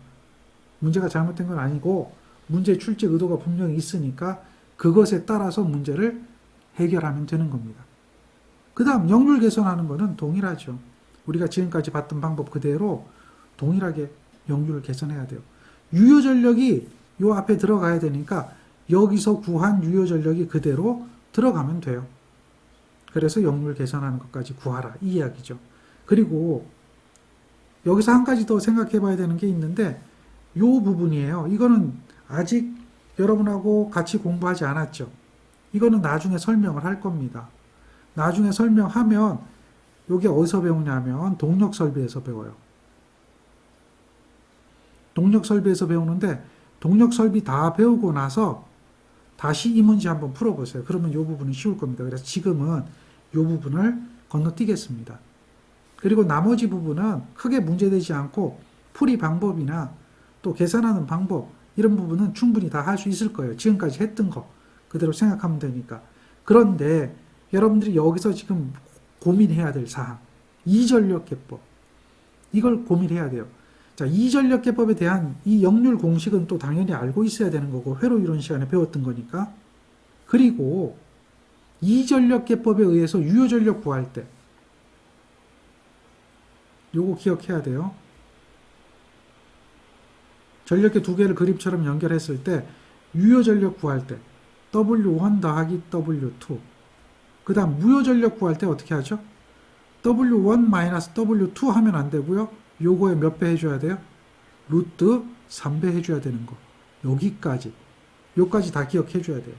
문제가 잘못된 건 아니고 문제 출제 의도가 분명히 있으니까 그것에 따라서 문제를 해결하면 되는 겁니다. 그 다음 역률 개선하는 거는 동일하죠. 우리가 지금까지 봤던 방법 그대로 동일하게 역률을 개선해야 돼요. 유효전력이 요 앞에 들어가야 되니까 여기서 구한 유효전력이 그대로 들어가면 돼요. 그래서 역률 개선하는 것까지 구하라 이 이야기죠. 그리고 여기서 한 가지 더 생각해 봐야 되는 게 있는데 요 부분이에요. 이거는 아직 여러분하고 같이 공부하지 않았죠. 이거는 나중에 설명을 할 겁니다. 나중에 설명하면 이게 어디서 배우냐면 동력설비에서 배워요. 동력설비에서 배우는데 동력설비 다 배우고 나서 다시 이 문제 한번 풀어보세요. 그러면 이 부분은 쉬울 겁니다. 그래서 지금은 이 부분을 건너뛰겠습니다. 그리고 나머지 부분은 크게 문제되지 않고 풀이 방법이나 또 계산하는 방법 이런 부분은 충분히 다 할 수 있을 거예요. 지금까지 했던 거 그대로 생각하면 되니까. 그런데 여러분들이 여기서 지금 고민해야 될 사항 이전력계법 이걸 고민해야 돼요. 자, 이전력계법에 대한 이 역률 공식은 또 당연히 알고 있어야 되는 거고 회로이론 시간에 배웠던 거니까. 그리고 이전력계법에 의해서 유효전력 구할 때 요거 기억해야 돼요. 전력계 두 개를 그림처럼 연결했을 때 유효전력 구할 때 W1 더하기 W2 그 다음 무효전력 구할 때 어떻게 하죠? W1 마이너스 W2 하면 안 되고요. 요거에 몇 배 해줘야 돼요? 루트 3배 해줘야 되는 거. 여기까지. 요까지 다 기억해 줘야 돼요.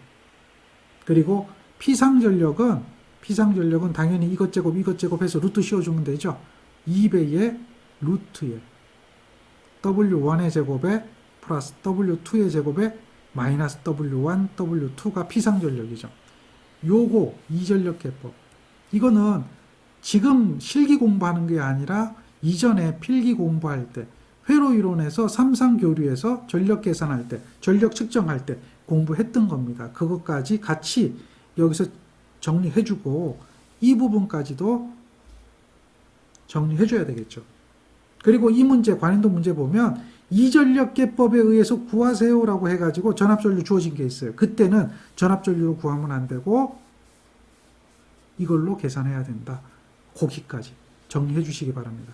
그리고 피상전력은 당연히 이것 제곱 해서 루트 씌워주면 되죠. 2배의 루트에 W1의 제곱에 플러스 W2의 제곱에 마이너스 W1, W2가 피상전력이죠. 요거 이전력계법. 이거는 지금 실기 공부하는 게 아니라 이전에 필기 공부할 때 회로 이론에서 삼상교류에서 전력 계산할 때, 전력 측정할 때 공부했던 겁니다. 그것까지 같이 여기서 정리해주고 이 부분까지도 정리해줘야 되겠죠. 그리고 이 문제, 관행도 문제 보면 이전력계법에 의해서 구하세요라고 해가지고 전압전류 주어진 게 있어요. 그때는 전압전류로 구하면 안 되고 이걸로 계산해야 된다. 거기까지 정리해 주시기 바랍니다.